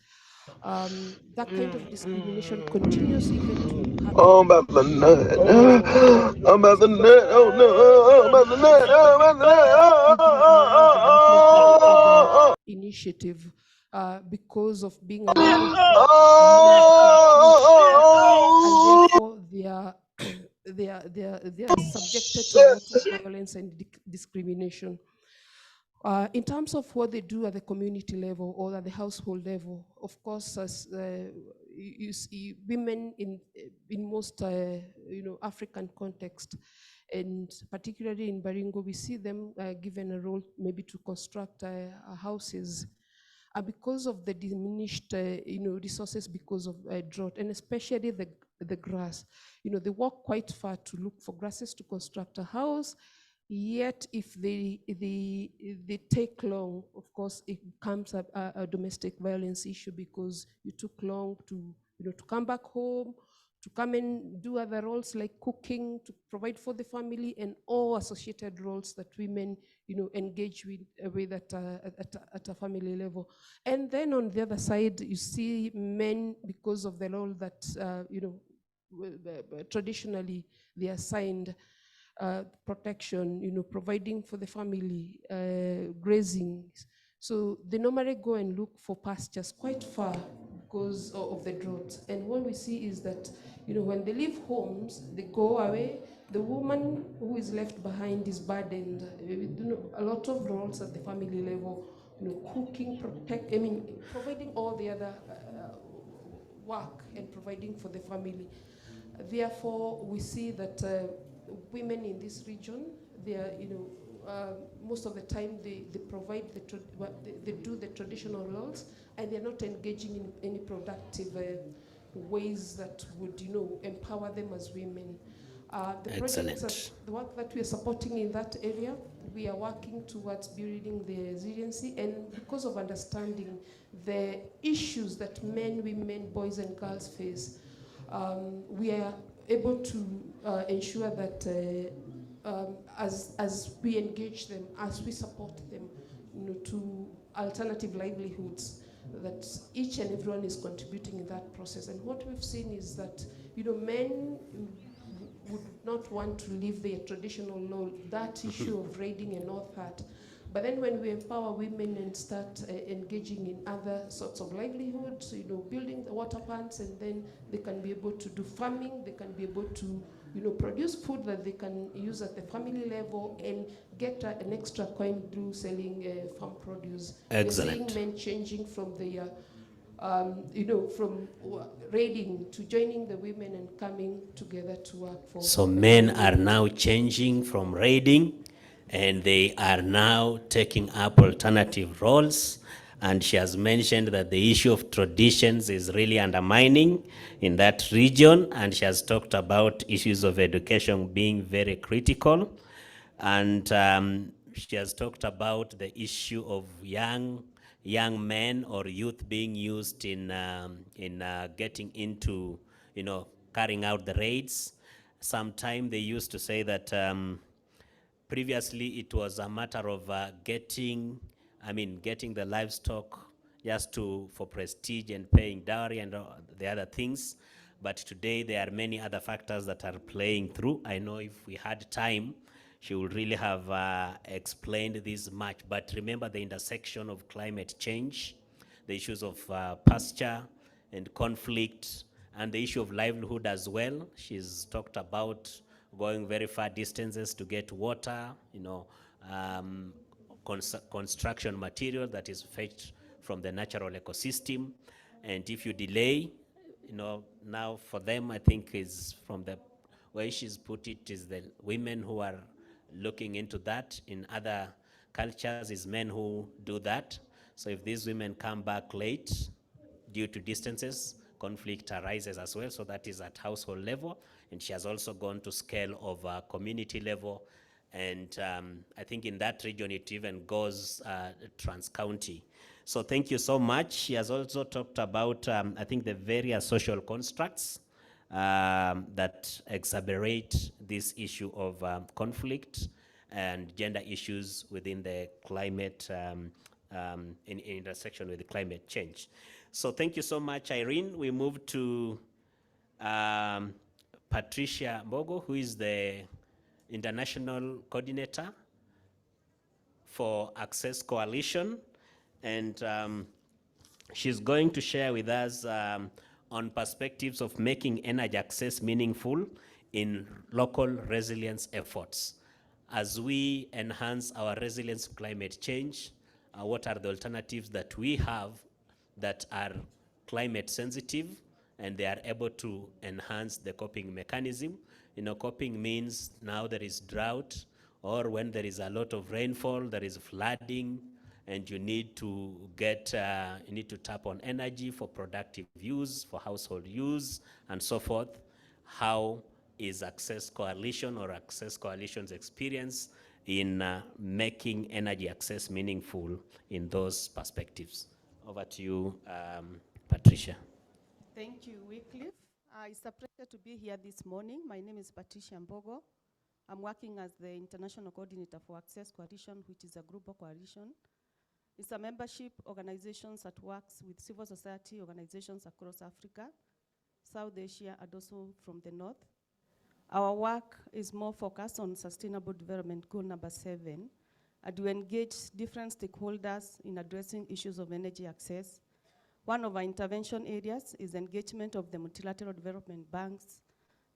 Speaker 8: That kind of discrimination continues even to happen.
Speaker 6: Oh, I'm about the nut. I'm about the nut. Oh, no. I'm about the nut. I'm about the nut.
Speaker 8: Initiative. Because of being and therefore they are subjected to a lot of violence and discrimination. In terms of what they do at the community level or at the household level, of course, as you see, women in most African context, and particularly in Baringo, we see them given a role maybe to construct houses. Because of the diminished resources because of drought, and especially the grass, they walk quite far to look for grasses to construct a house. Yet if they take long, of course it becomes a domestic violence issue because you took long to come back home, to come and do other roles like cooking, to provide for the family, and all associated roles that women engage with at a family level. And then on the other side, you see men, because of the role that traditionally they are assigned, protection, providing for the family, grazing. So they normally go and look for pastures quite far because of the drought. And what we see is that, when they leave homes, they go away. The woman who is left behind is burdened with a lot of roles at the family level, cooking, providing all the other work and providing for the family. Therefore, we see that women in this region, they are, most of the time they provide they do the traditional roles, and they're not engaging in any productive ways that would, empower them as women. The work that we are supporting in that area, we are working towards building the resiliency, and because of understanding the issues that men, women, boys, and girls face, we are able to ensure that as we engage them, as we support them, to alternative livelihoods, that each and everyone is contributing in that process. And what we've seen is that, men would not want to leave their traditional role, that issue of raiding and all that. But then when we empower women and start engaging in other sorts of livelihoods, building the water plants, and then they can be able to do farming, they can be able to, produce food that they can use at the family level and get an extra coin through selling farm produce.
Speaker 2: Excellent.
Speaker 8: We're seeing men changing from their, from raiding to joining the women and coming together to work for.
Speaker 2: So men are now changing from raiding, and they are now taking up alternative roles. And she has mentioned that the issue of traditions is really undermining in that region. And she has talked about issues of education being very critical. And she has talked about the issue of young men or youth being used in getting into, carrying out the raids. Sometime they used to say that previously it was a matter of getting the livestock just for prestige and paying dowry and the other things. But today there are many other factors that are playing through. I know if we had time, she would really have explained this much. But remember the intersection of climate change, the issues of pasture and conflict, and the issue of livelihood as well. She's talked about going very far distances to get water, you know, construction material that is fetched from the natural ecosystem. And if you delay, you know, now for them, I think is from the way she's put it is the women who are looking into that. In other cultures is men who do that. So if these women come back late due to distances, conflict arises as well. So that is at household level. And she has also gone to scale of community level. And I think in that region, it even goes trans-county. So thank you so much. She has also talked about, I think, the various social constructs that exacerbate this issue of conflict and gender issues within the climate, in intersection with the climate change. So thank you so much, Irene. We move to Patricia Mbogo, who is the international coordinator for Access Coalition. And she's going to share with us on perspectives of making energy access meaningful in local resilience efforts. As we enhance our resilience to climate change, what are the alternatives that we have that are climate sensitive and they are able to enhance the coping mechanism? You know, coping means now there is drought, or when there is a lot of rainfall, there is flooding, and you need to get, you need to tap on energy for productive use, for household use, and so forth. How is Access Coalition or Access Coalition's experience in making energy access meaningful in those perspectives? Over to you, Patricia.
Speaker 9: Thank you, Wycliffe. It's a pleasure to be here this morning. My name is Patricia Mbogo. I'm working as the International Coordinator for Access Coalition, which is a global coalition. It's a membership organization that works with civil society organizations across Africa, South Asia, and also from the North. Our work is more focused on Sustainable Development Goal number 7, and we engage different stakeholders in addressing issues of energy access. One of our intervention areas is engagement of the multilateral development banks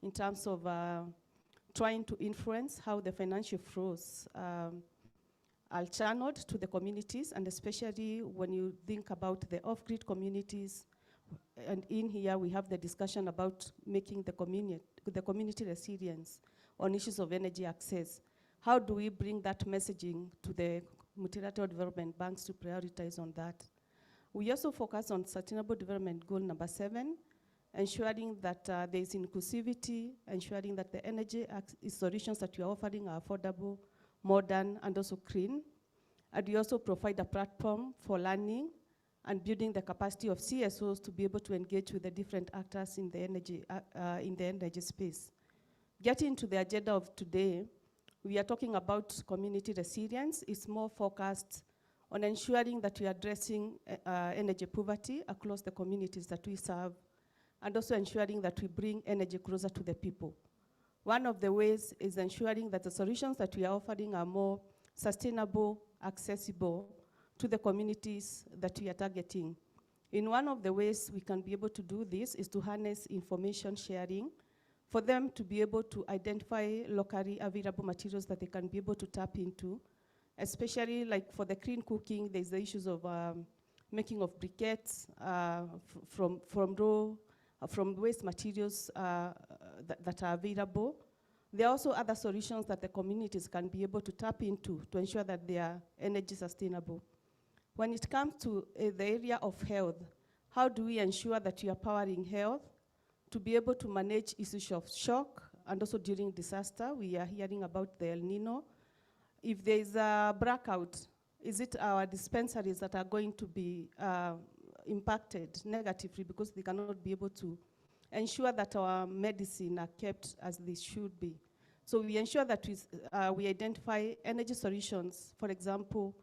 Speaker 9: in terms of trying to influence how the financial flows are channeled to the communities, and especially when you think about the off-grid communities. And in here, we have the discussion about making the community resilience on issues of energy access. How do we bring that messaging to the multilateral development banks to prioritize on that? We also focus on Sustainable Development Goal number 7, ensuring that there is inclusivity, ensuring that the energy solutions that we are offering are affordable, modern, and also clean. And we also provide a platform for learning and building the capacity of CSOs to be able to engage with the different actors in the energy space. Getting to the agenda of today, we are talking about community resilience. It's more focused on ensuring that we are addressing energy poverty across the communities that we serve, and also ensuring that we bring energy closer to the people. One of the ways is ensuring that the solutions that we are offering are more sustainable, accessible to the communities that we are targeting. In one of the ways we can be able to do this is to harness information sharing for them to be able to identify locally available materials that they can be able to tap into, especially like for the clean cooking, there's the issues of making of briquettes from waste materials that are available. There are also other solutions that the communities can be able to tap into to ensure that they are energy sustainable. When it comes to the area of health, how do we ensure that we are powering health to be able to manage issues of shock and also during disaster? We are hearing about the El Nino. If there is a blackout, is it our dispensaries that are going to be impacted negatively because they cannot be able to ensure that our medicine are kept as they should be? So we ensure that we identify energy solutions, for example,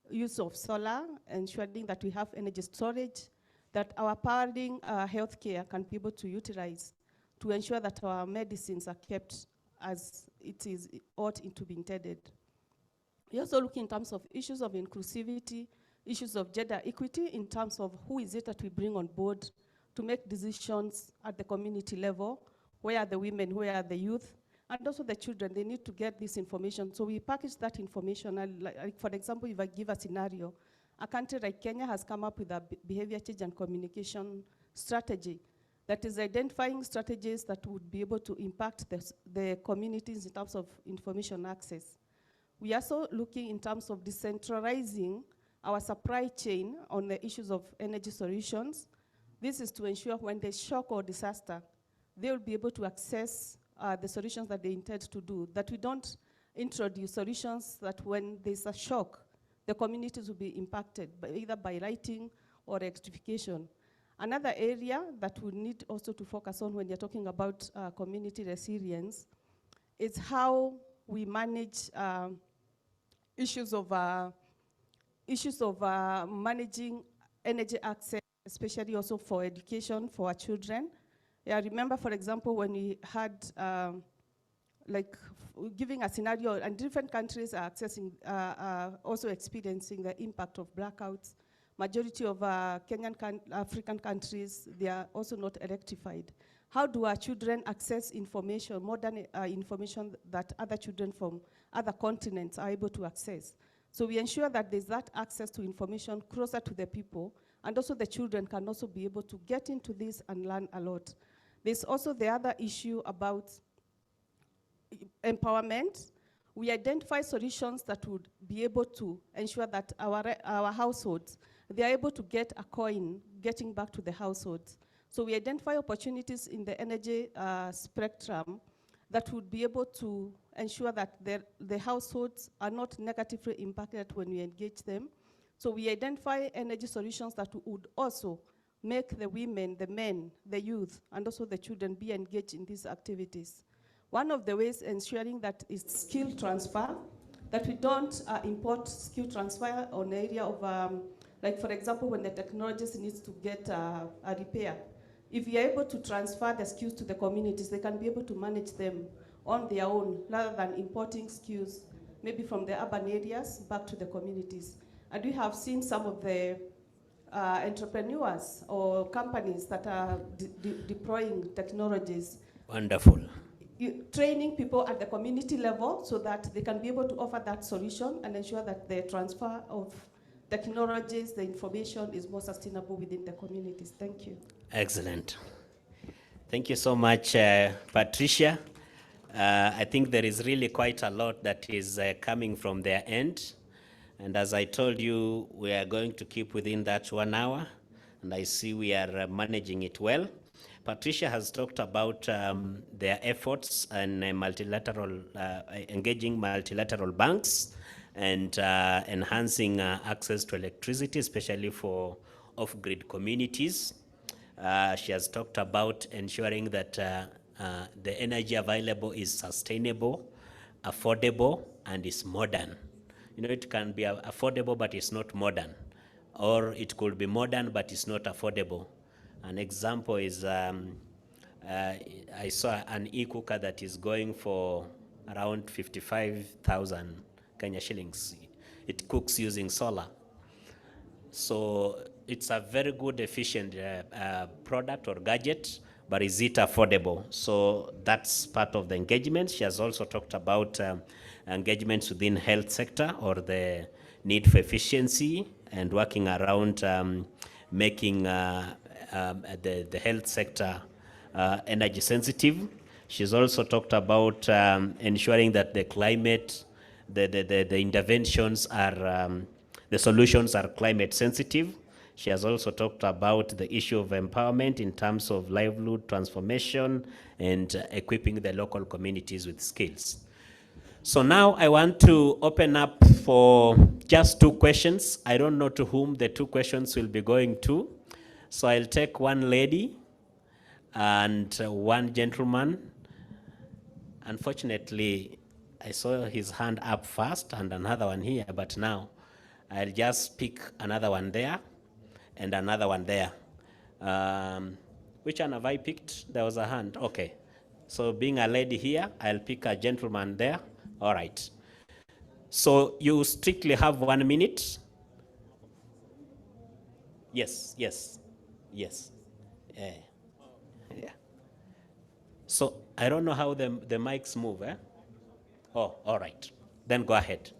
Speaker 9: use of solar, ensuring that we have energy storage, that our powering healthcare can be able to utilize to ensure that our medicines are kept as it ought to be intended. We also look in terms of issues of inclusivity, issues of gender equity in terms of who is it that we bring on board to make decisions at the community level. Where are the women, where are the youth, and also the children? They need to get this information. So we package that information. And like for example, if I give a scenario, a country like Kenya has come up with a behavior change and communication strategy that is identifying strategies that would be able to impact the communities in terms of information access. We are also looking in terms of decentralizing our supply chain on the issues of energy solutions. This is to ensure when there's shock or disaster, they will be able to access the solutions that they intend to do, that we don't introduce solutions that when there's a shock, the communities will be impacted either by lighting or electrification. Another area that we need also to focus on when you're talking about community resilience is how we manage issues of managing energy access, especially also for education for our children. I remember, for example, when we had giving a scenario, and different countries are accessing, also experiencing the impact of blackouts. Majority of African countries, they are also not electrified. How do our children access information, modern information that other children from other continents are able to access? So we ensure that there's that access to information closer to the people, and also the children can also be able to get into this and learn a lot. There's also the other issue about empowerment. We identify solutions that would be able to ensure that our households, they are able to get a coin getting back to the households. So we identify opportunities in the energy spectrum that would be able to ensure that the households are not negatively impacted when we engage them. So we identify energy solutions that would also make the women, the men, the youth, and also the children be engaged in these activities. One of the ways ensuring that is skill transfer, that we don't import skill transfer on the area of, like for example, when the technologist needs to get a repair. If we are able to transfer the skills to the communities, they can be able to manage them on their own, rather than importing skills, maybe from the urban areas back to the communities. And we have seen some of the entrepreneurs or companies that are deploying technologies.
Speaker 2: Wonderful.
Speaker 9: Training people at the community level so that they can be able to offer that solution and ensure that the transfer of technologies, the information is more sustainable within the communities. Thank you.
Speaker 2: Excellent. Thank you so much, Patricia. I think there is really quite a lot that is coming from their end. And as I told you, we are going to keep within that 1 hour. And I see we are managing it well. Patricia has talked about their efforts and multilateral, engaging multilateral banks and enhancing access to electricity, especially for off-grid communities. She has talked about ensuring that the energy available is sustainable, affordable, and is modern. You know, it can be affordable, but it's not modern. Or it could be modern, but it's not affordable. An example is, I saw an e-cooker that is going for around 55,000 Kenya shillings. It cooks using solar. So it's a very good, efficient product or gadget, but is it affordable? So that's part of the engagement. She has also talked about engagements within health sector or the need for efficiency and working around making the health sector energy sensitive. She's also talked about ensuring that the climate, the interventions are, the solutions are climate sensitive. She has also talked about the issue of empowerment in terms of livelihood transformation and equipping the local communities with skills. So now I want to open up for just 2 questions. I don't know to whom the 2 questions will be going to. So I'll take one lady and one gentleman. Unfortunately, I saw his hand up first and another one here, but now I'll just pick another one there and another one there. Which one have I picked? There was a hand. Okay. So being a lady here, I'll pick a gentleman there. All right. So you strictly have 1 minute. Yes, yes, yes. Yeah. So I don't know how the mics move, eh? Oh, all right. Then go ahead.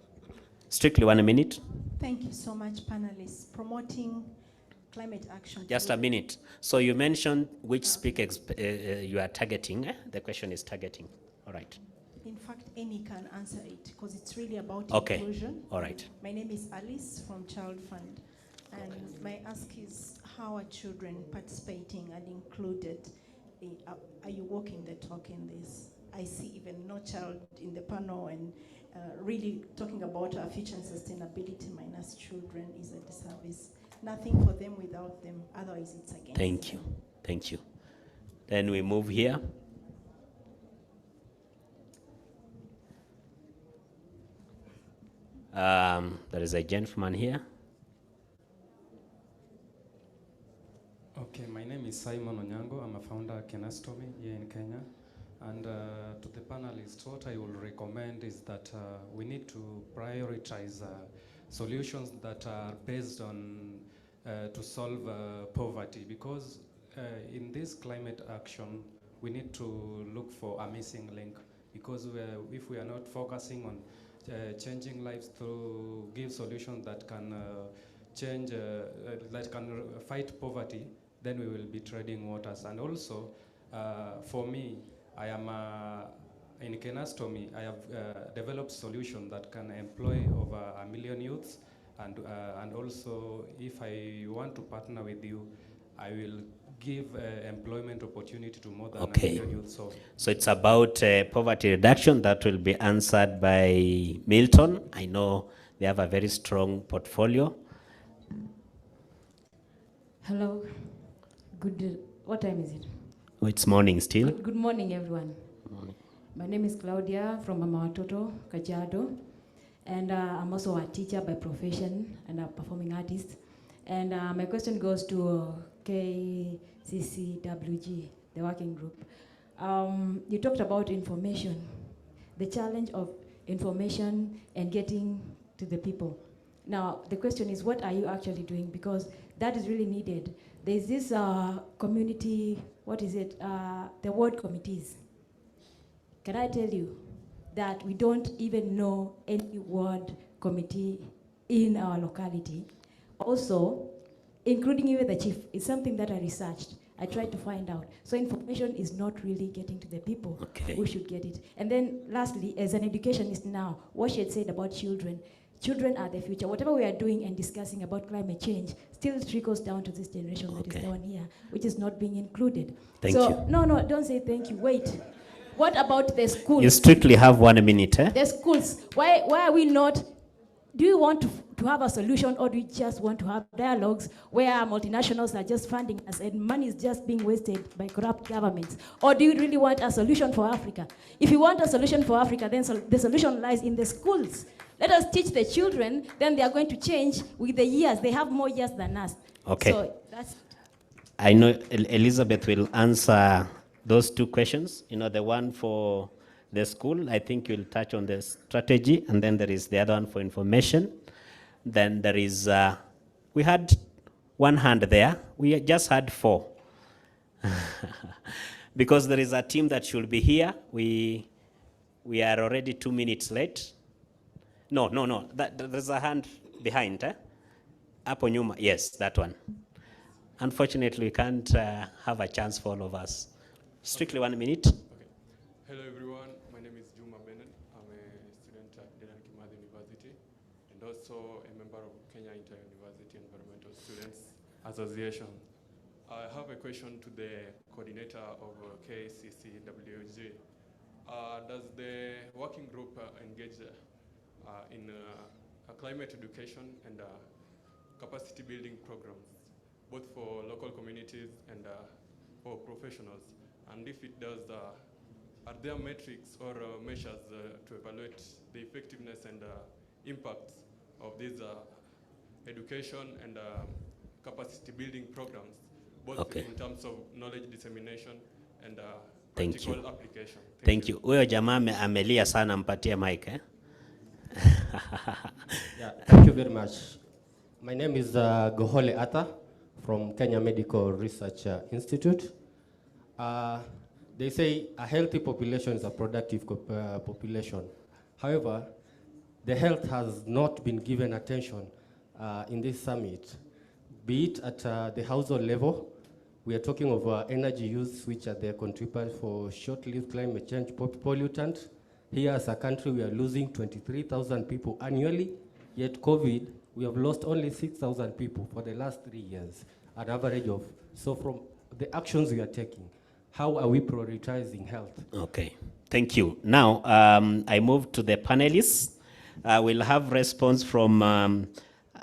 Speaker 2: Strictly 1 minute.
Speaker 10: Thank you so much, panelists. Promoting climate action.
Speaker 2: Just a minute. So you mentioned which speakers you are targeting. Eh? The question is targeting. All right.
Speaker 10: In fact, any can answer it because it's really about
Speaker 2: Okay.
Speaker 10: inclusion.
Speaker 2: All right.
Speaker 10: My name is Alice from Child Fund. And my ask is, how are children participating and included? Are you walking the talk in this? I see even no child in the panel, and really talking about our future and sustainability minus children is a disservice. Nothing for them without them, otherwise it's against
Speaker 2: Thank you. Thank you. Then we move here. There is a gentleman here.
Speaker 11: Okay, my name is Simon Onyango. I'm a founder at Kenastomy here in Kenya. And to the panelists, what I will recommend is that we need to prioritize solutions that are based on to solve poverty, because in this climate action, we need to look for a missing link, because if we are not focusing on changing lives to give solutions that can change, that can fight poverty, then we will be treading waters. And also, for me, I am in Kenastomy. I have developed solution that can employ over 1 million youths, and also, if I want to partner with you, I will give employment opportunity to more than 1 million youths.
Speaker 2: So it's about poverty reduction. That will be answered by Milton. I know they have a very strong portfolio.
Speaker 4: Hello. What time is it?
Speaker 2: Oh, it's morning still.
Speaker 4: Good morning, everyone.
Speaker 2: Morning.
Speaker 4: My name is Claudia from Amawatoto, Kajiado. And I'm also a teacher by profession and a performing artist. And my question goes to KCCWG, the working group. You talked about information, the challenge of information and getting to the people. Now, the question is, what are you actually doing? Because that is really needed. There's this community, what is it? The ward committees. Can I tell you that we don't even know any ward committee in our locality? Also, including even the chief, is something that I researched. I tried to find out. So information is not really getting to the people who should get it. And then lastly, as an educationist now, what she had said about children. Children are the future. Whatever we are doing and discussing about climate change still trickles down to this generation that is down here, which is not being included.
Speaker 2: Thank you.
Speaker 4: No, don't say thank you. Wait. What about the schools?
Speaker 2: You strictly have 1 minute, eh?
Speaker 4: The schools. Why are we not? Do you want to have a solution, or do you just want to have dialogues where multinationals are just funding us and money is just being wasted by corrupt governments? Or do you really want a solution for Africa? If you want a solution for Africa, then the solution lies in the schools. Let us teach the children, then they are going to change with the years. They have more years than us.
Speaker 2: Okay.
Speaker 4: So that's.
Speaker 2: I know Elizabeth will answer those two questions. You know, the one for the school, I think you'll touch on the strategy, and then there is the other one for information. Then there is, we had one hand there. We just had 4. Because there is a team that should be here. We are already 2 minutes late. No. There's a hand behind. Apo nyuma. Yes, that one. Unfortunately, we can't have a chance for all of us. Strictly 1 minute.
Speaker 12: Okay. Hello, everyone. My name is Juma Benen. I'm a student at Diakonia University and also a member of Kenya Inter-University Environmental Students Association. I have a question to the coordinator of KCCWG. Does the working group engage in climate education and capacity building programs, both for local communities and for professionals? And if it does, are there metrics or measures to evaluate the effectiveness and impacts of these education and capacity building programs, both in terms of knowledge dissemination and
Speaker 2: Thank you.
Speaker 12: practical application.
Speaker 2: Thank you. Huyo jamaa amelia sana, mpatie mic eh?
Speaker 13: Yeah, thank you very much. My name is Gohole Ata from Kenya Medical Research Institute. They say a healthy population is a productive population. However, the health has not been given attention in this summit, be it at the household level. We are talking of energy use, which are the contributors for short-lived climate change pollutant. Here as a country, we are losing 23,000 people annually, yet COVID, we have lost only 6,000 people for the last 3 years, an average of. So from the actions we are taking, how are we prioritizing health?
Speaker 2: Okay, thank you. Now, I move to the panelists. We'll have response from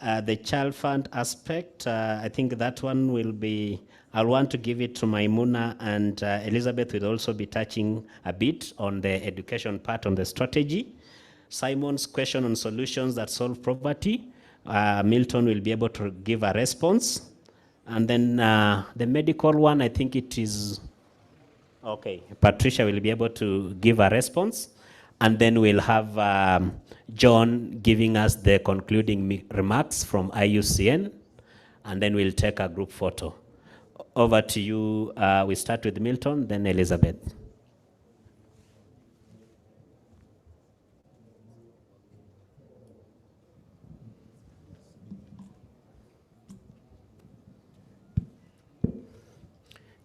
Speaker 2: the child fund aspect. I think that one will be, I'll want to give it to Maiumuna, and Elizabeth will also be touching a bit on the education part on the strategy. Simon's question on solutions that solve poverty. Milton will be able to give a response. And then the medical one, I think it is, okay, Patricia will be able to give a response. And then we'll have John giving us the concluding remarks from IUCN. And then we'll take a group photo. Over to you. We start with Milton, then Elizabeth.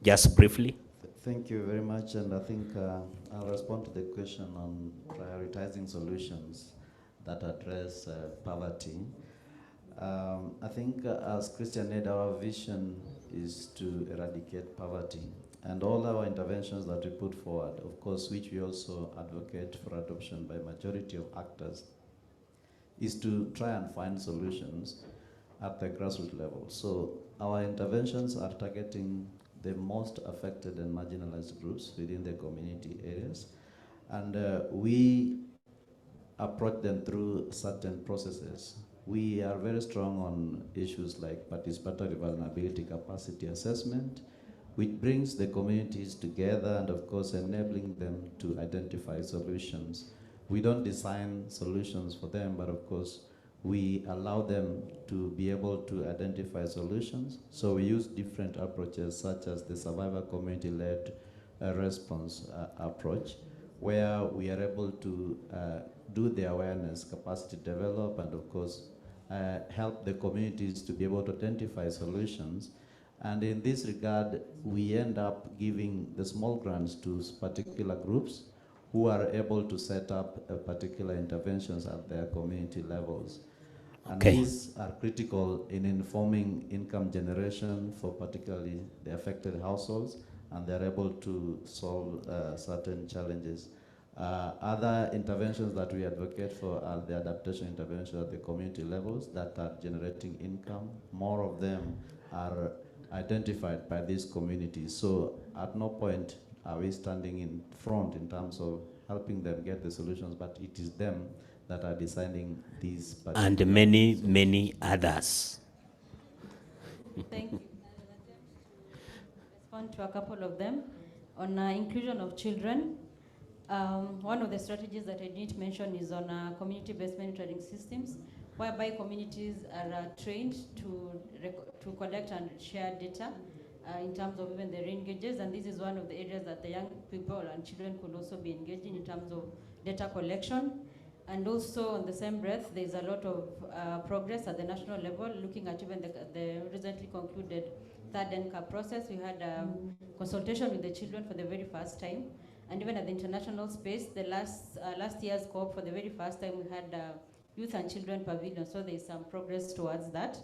Speaker 2: Just briefly.
Speaker 5: Thank you very much, and I think I'll respond to the question on prioritizing solutions that address poverty. I think as Christian Aid, our vision is to eradicate poverty, and all our interventions that we put forward, of course, which we also advocate for adoption by majority of actors, is to try and find solutions at the grassroots level. So our interventions are targeting the most affected and marginalized groups within the community areas. And we approach them through certain processes. We are very strong on issues like participatory vulnerability capacity assessment, which brings the communities together and of course enabling them to identify solutions. We don't design solutions for them, but of course we allow them to be able to identify solutions. So we use different approaches such as the survivor community-led response approach, where we are able to do the awareness, capacity develop, and of course help the communities to be able to identify solutions. And in this regard, we end up giving the small grants to particular groups who are able to set up particular interventions at their community levels. And these are critical in informing income generation for particularly the affected households, and they're able to solve certain challenges. Other interventions that we advocate for are the adaptation interventions at the community levels that are generating income. More of them are identified by these communities. So at no point are we standing in front in terms of helping them get the solutions, but it is them that are designing these.
Speaker 2: And many, many others.
Speaker 4: Thank you. Respond to a couple of them. On inclusion of children, one of the strategies that I didn't mention is on community-based monitoring systems, whereby communities are trained to collect and share data in terms of even their engages, and this is one of the areas that the young people and children could also be engaging in terms of data collection. And also on the same breath, there's a lot of progress at the national level, looking at even the recently concluded third NCAP process. We had consultation with the children for the very first time. And even at the international space, the last year's COP, for the very first time, we had youth and children pavilion. So there's some progress towards that.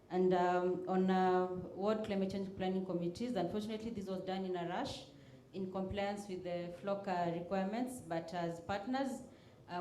Speaker 4: And on World Climate Change Planning Committees, unfortunately, this was done in a rush in compliance with the FLOC requirements. But as partners,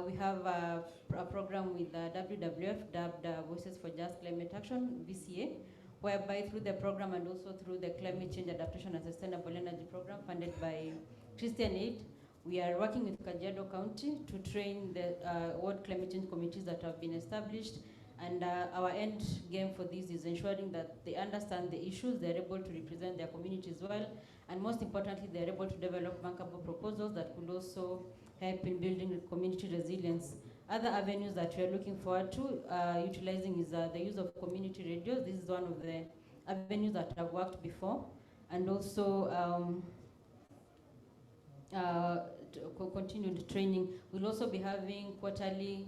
Speaker 4: we have a program with WWF, dubbed Voices for Just Climate Action, VCA, whereby through the program and also through the Climate Change Adaptation and Sustainable Energy Program funded by Christian Aid, we are working with Kagendo County to train the World Climate Change committees that have been established. And our end game for this is ensuring that they understand the issues, they're able to represent their communities well, And most importantly, they're able to develop bankable proposals that could also help in building community resilience. Other avenues that we are looking forward to utilizing is the use of community radios. This is one of the avenues that have worked before. And also continued training. We'll also be having quarterly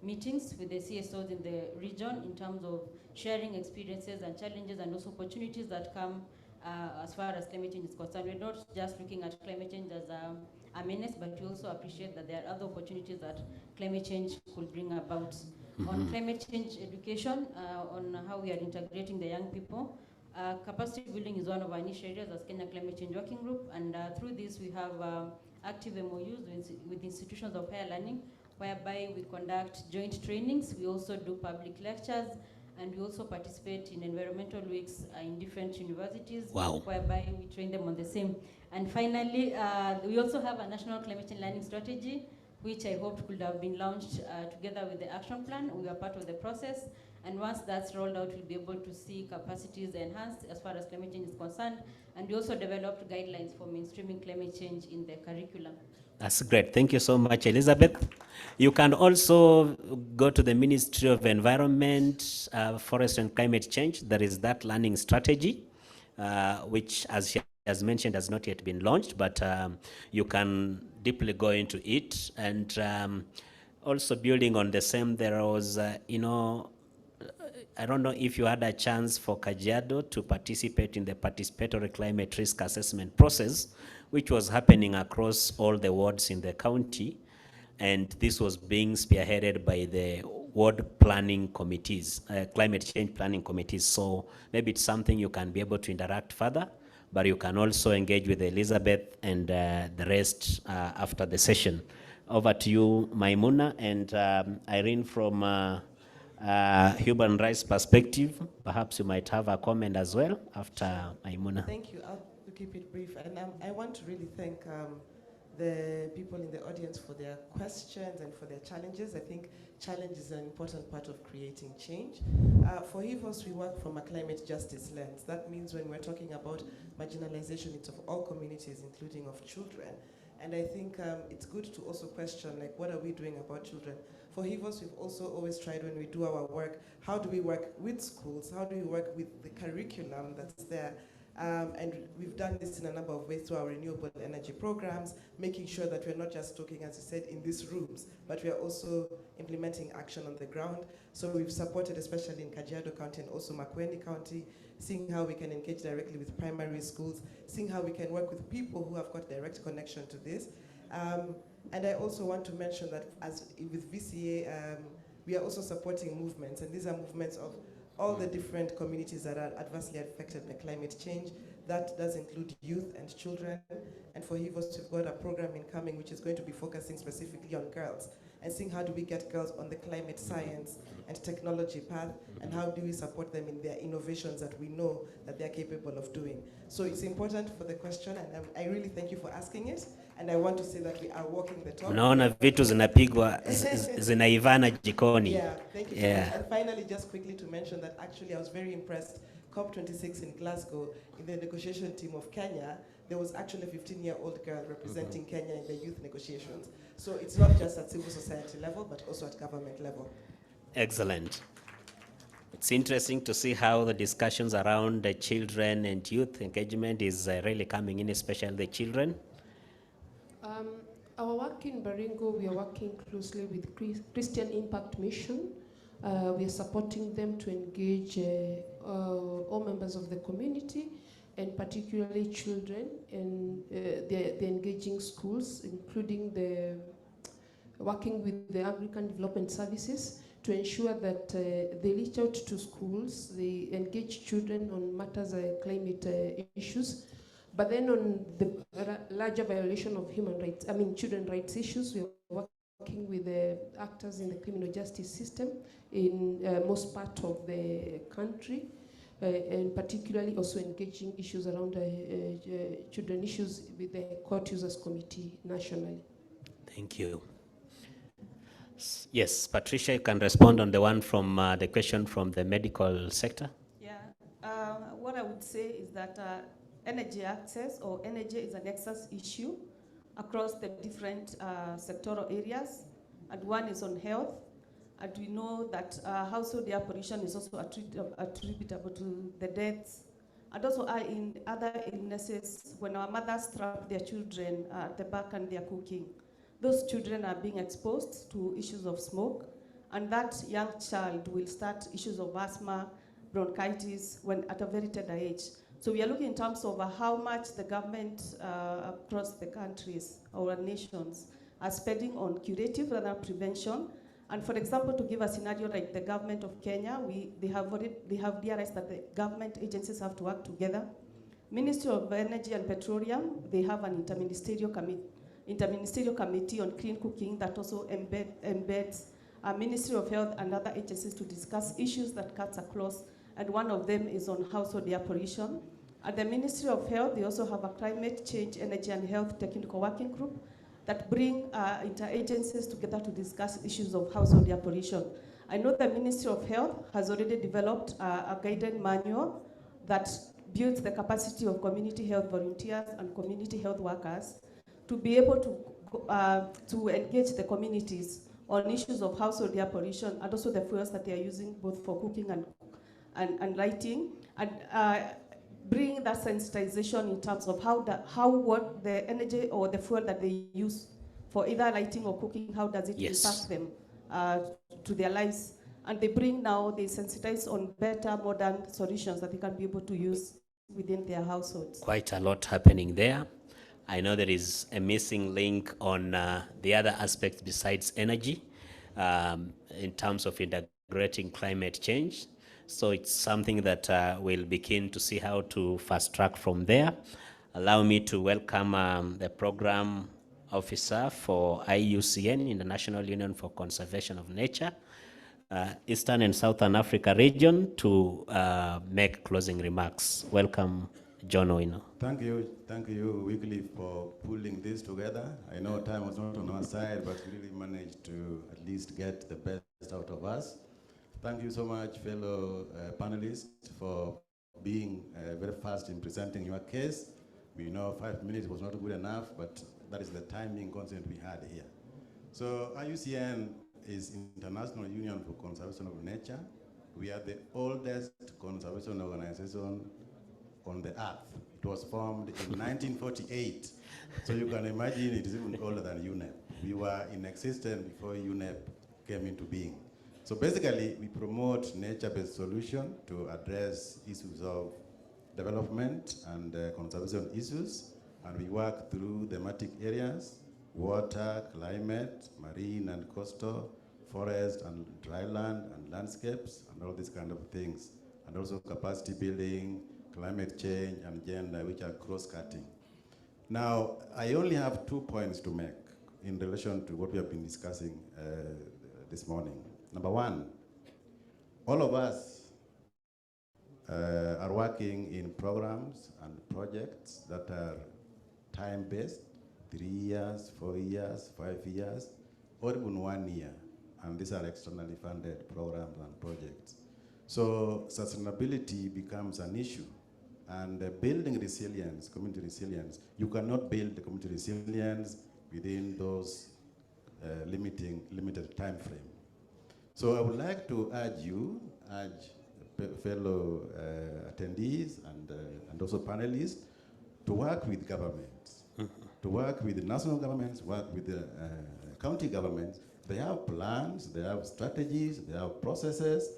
Speaker 4: meetings with the CSOs in the region in terms of sharing experiences and challenges and also opportunities that come as far as climate change is concerned. We're not just looking at climate change as a menace, but we also appreciate that there are other opportunities that climate change could bring about. On climate change education, on how we are integrating the young people, capacity building is one of our niche areas as Kenya Climate Change Working Group, and through this we have active MOUs with institutions of higher learning, whereby we conduct joint trainings. We also do public lectures, and we also participate in environmental weeks in different universities, whereby we train them on the same. And finally, we also have a national climate change learning strategy, which I hoped could have been launched together with the action plan. We are part of the process. And once that's rolled out, we'll be able to see capacities enhanced as far as climate change is concerned. And we also developed guidelines for mainstreaming climate change in the curriculum.
Speaker 2: That's great. Thank you so much, Elizabeth. You can also go to the Ministry of Environment, Forest and Climate Change. There is that learning strategy, which, as she has mentioned, has not yet been launched, but you can deeply go into it. And also building on the same, there was, I don't know if you had a chance for Kajiado to participate in the participatory climate risk assessment process, which was happening across all the wards in the county. And this was being spearheaded by the ward planning committees, climate change planning committees. So maybe it's something you can be able to interact further, but you can also engage with Elizabeth and the rest after the session. Over to you, Maiumuna, and Irene from human rights perspective. Perhaps you might have a comment as well after Maiumuna.
Speaker 3: Thank you. I'll keep it brief. And I want to really thank the people in the audience for their questions and for their challenges. I think challenge is an important part of creating change. For Hivos, we work from a climate justice lens. That means when we're talking about marginalization, it's of all communities, including of children. And I think it's good to also question, like, what are we doing about children? For Hivos, we've also always tried, when we do our work, how do we work with schools? How do we work with the curriculum that's there? And we've done this in a number of ways through our renewable energy programs, making sure that we're not just talking, as you said, in these rooms, but we are also implementing action on the ground. So we've supported, especially in Kajiado County and also Makueni County, seeing how we can engage directly with primary schools, seeing how we can work with people who have got direct connection to this. And I also want to mention that as with VCA, we are also supporting movements, and these are movements of all the different communities that are adversely affected by climate change. That does include youth and children. And for Hivos, we've got a program incoming which is going to be focusing specifically on girls and seeing how do we get girls on the climate science and technology path, and how do we support them in their innovations that we know that they're capable of doing. So it's important for the question, and I really thank you for asking it. And I want to say that we are walking the talk.
Speaker 2: Unaona vitu zinapigwa zinaivana jikoni.
Speaker 3: Yeah, thank you. Yeah. And finally, just quickly to mention that actually I was very impressed. COP26 in Glasgow, in the negotiation team of Kenya, there was actually a 15-year-old girl representing Kenya in the youth negotiations. So it's not just at civil society level, but also at government level.
Speaker 2: Excellent. It's interesting to see how the discussions around the children and youth engagement is really coming in, especially the children.
Speaker 8: Our work in Baringo, we are working closely with Christian Impact Mission. We are supporting them to engage all members of the community, and particularly children, and they're engaging schools, including working with the African Development Services to ensure that they reach out to schools, they engage children on matters like climate issues. But then on the larger violation of human rights, children rights issues, we are working with the actors in the criminal justice system in most part of the country, and particularly also engaging issues around children issues with the Court Users Committee nationally.
Speaker 2: Thank you. Yes, Patricia, you can respond on the one from the question from the medical sector.
Speaker 9: Yeah, what I would say is that energy access or energy is a nexus issue across the different sectoral areas, and one is on health. And we know that household air pollution is also attributable to the deaths, and also in other illnesses. When our mothers trap their children at the back and they're cooking, those children are being exposed to issues of smoke, and that young child will start issues of asthma, bronchitis when at a very tender age. So we are looking in terms of how much the government across the countries or nations are spending on curative rather than prevention. And for example, to give a scenario like the government of Kenya, they have realized that the government agencies have to work together. Ministry of Energy and Petroleum, they have an interministerial committee on clean cooking that also embeds Ministry of Health and other agencies to discuss issues that cuts across, and one of them is on household air pollution. At the Ministry of Health, they also have a climate change, energy and health technical working group that bring interagencies together to discuss issues of household air pollution. I know the Ministry of Health has already developed a guidance manual that builds the capacity of community health volunteers and community health workers to be able to engage the communities on issues of household air pollution and also the fuels that they are using both for cooking and lighting, and bring that sensitization in terms of what the energy or the fuel that they use for either lighting or cooking, how does it impact them to their lives. And they sensitize on better modern solutions that they can be able to use within their households.
Speaker 2: Quite a lot happening there. I know there is a missing link on the other aspects besides energy in terms of integrating climate change. So it's something that we'll be keen to see how to fast track from there. Allow me to welcome the program officer for IUCN, International Union for Conservation of Nature, Eastern and Southern Africa region, to make closing remarks. Welcome, John Owino.
Speaker 14: Thank you, Wycliffe, for pulling this together. I know time was not on our side, but we really managed to at least get the best out of us. Thank you so much, fellow panelists, for being very fast in presenting your case. We know 5 minutes was not good enough, but that is the timing constraint we had here. So IUCN is International Union for Conservation of Nature. We are the oldest conservation organization on the earth. It was formed in 1948. So you can imagine it is even older than UNEP. We were in existence before UNEP came into being. So basically, we promote nature-based solutions to address issues of development and conservation issues, and we work through thematic areas: water, climate, marine and coastal, forest and dryland and landscapes, and all these kind of things, and also capacity building, climate change, and gender, which are cross-cutting. Now, I only have 2 points to make in relation to what we have been discussing this morning. Number one, all of us are working in programs and projects that are time-based, 3 years, 4 years, 5 years, or even 1 year. And these are externally funded programs and projects. So sustainability becomes an issue. And building resilience, community resilience, you cannot build the community resilience within those limited time frame. So I would like to urge fellow attendees and also panelists to work with governments, to work with the national governments, work with the county governments. They have plans, they have strategies, they have processes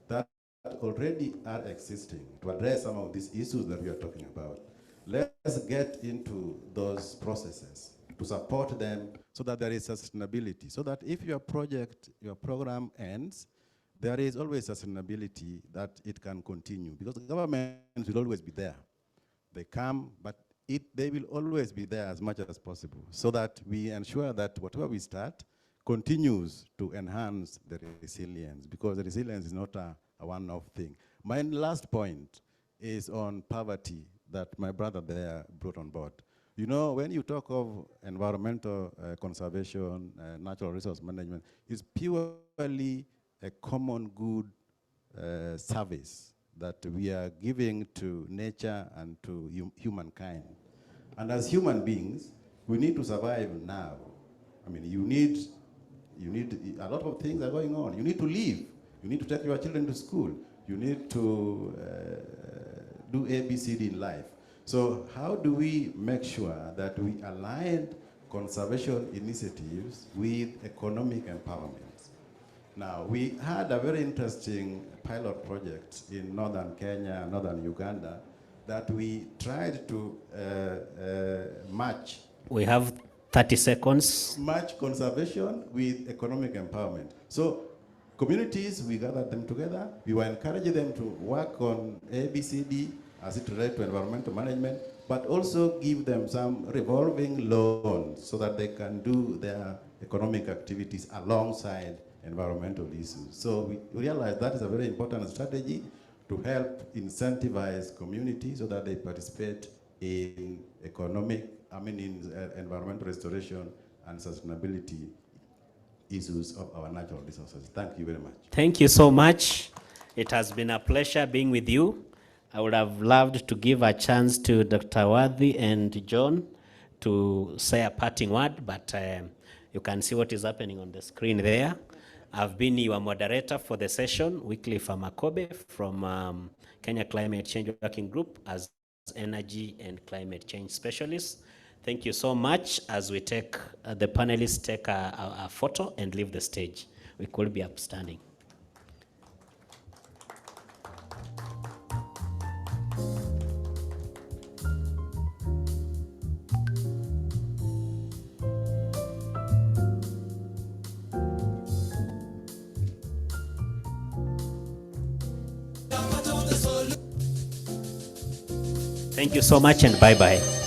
Speaker 14: that already are existing to address some of these issues that we are talking about. Let's get into those processes to support them so that there is sustainability, so that if your program ends, there is always sustainability that it can continue, because the government will always be there. They come, but they will always be there as much as possible, so that we ensure that whatever we start continues to enhance the resilience, because the resilience is not a one-off thing. My last point is on poverty that my brother there brought on board. You know, when you talk of environmental conservation, natural resource management, it's purely a common good service that we are giving to nature and to humankind. And as human beings, we need to survive now. I mean, you need a lot of things are going on. You need to live. You need to take your children to school. You need to do ABCD in life. So how do we make sure that we align conservation initiatives with economic empowerment? Now, we had a very interesting pilot project in northern Kenya, northern Uganda, that we tried to match.
Speaker 2: We have 30 seconds.
Speaker 14: Match conservation with economic empowerment. So communities, we gathered them together. We were encouraging them to work on ABCD as it relates to environmental management, but also give them some revolving loans so that they can do their economic activities alongside environmental issues. So we realized that is a very important strategy to help incentivize communities so that they participate in environmental restoration and sustainability issues of our natural resources. Thank you very much.
Speaker 2: Thank you so much. It has been a pleasure being with you. I would have loved to give a chance to Dr. Awadh and John to say a parting word, but you can see what is happening on the screen there. I've been your moderator for the session, Wycliffe Amakobe from Kenya Climate Change Working Group as Energy and Climate Change Specialist. Thank you so much. As we take, the panelists take a photo and leave the stage. We could be upstanding. Thank you so much and bye-bye.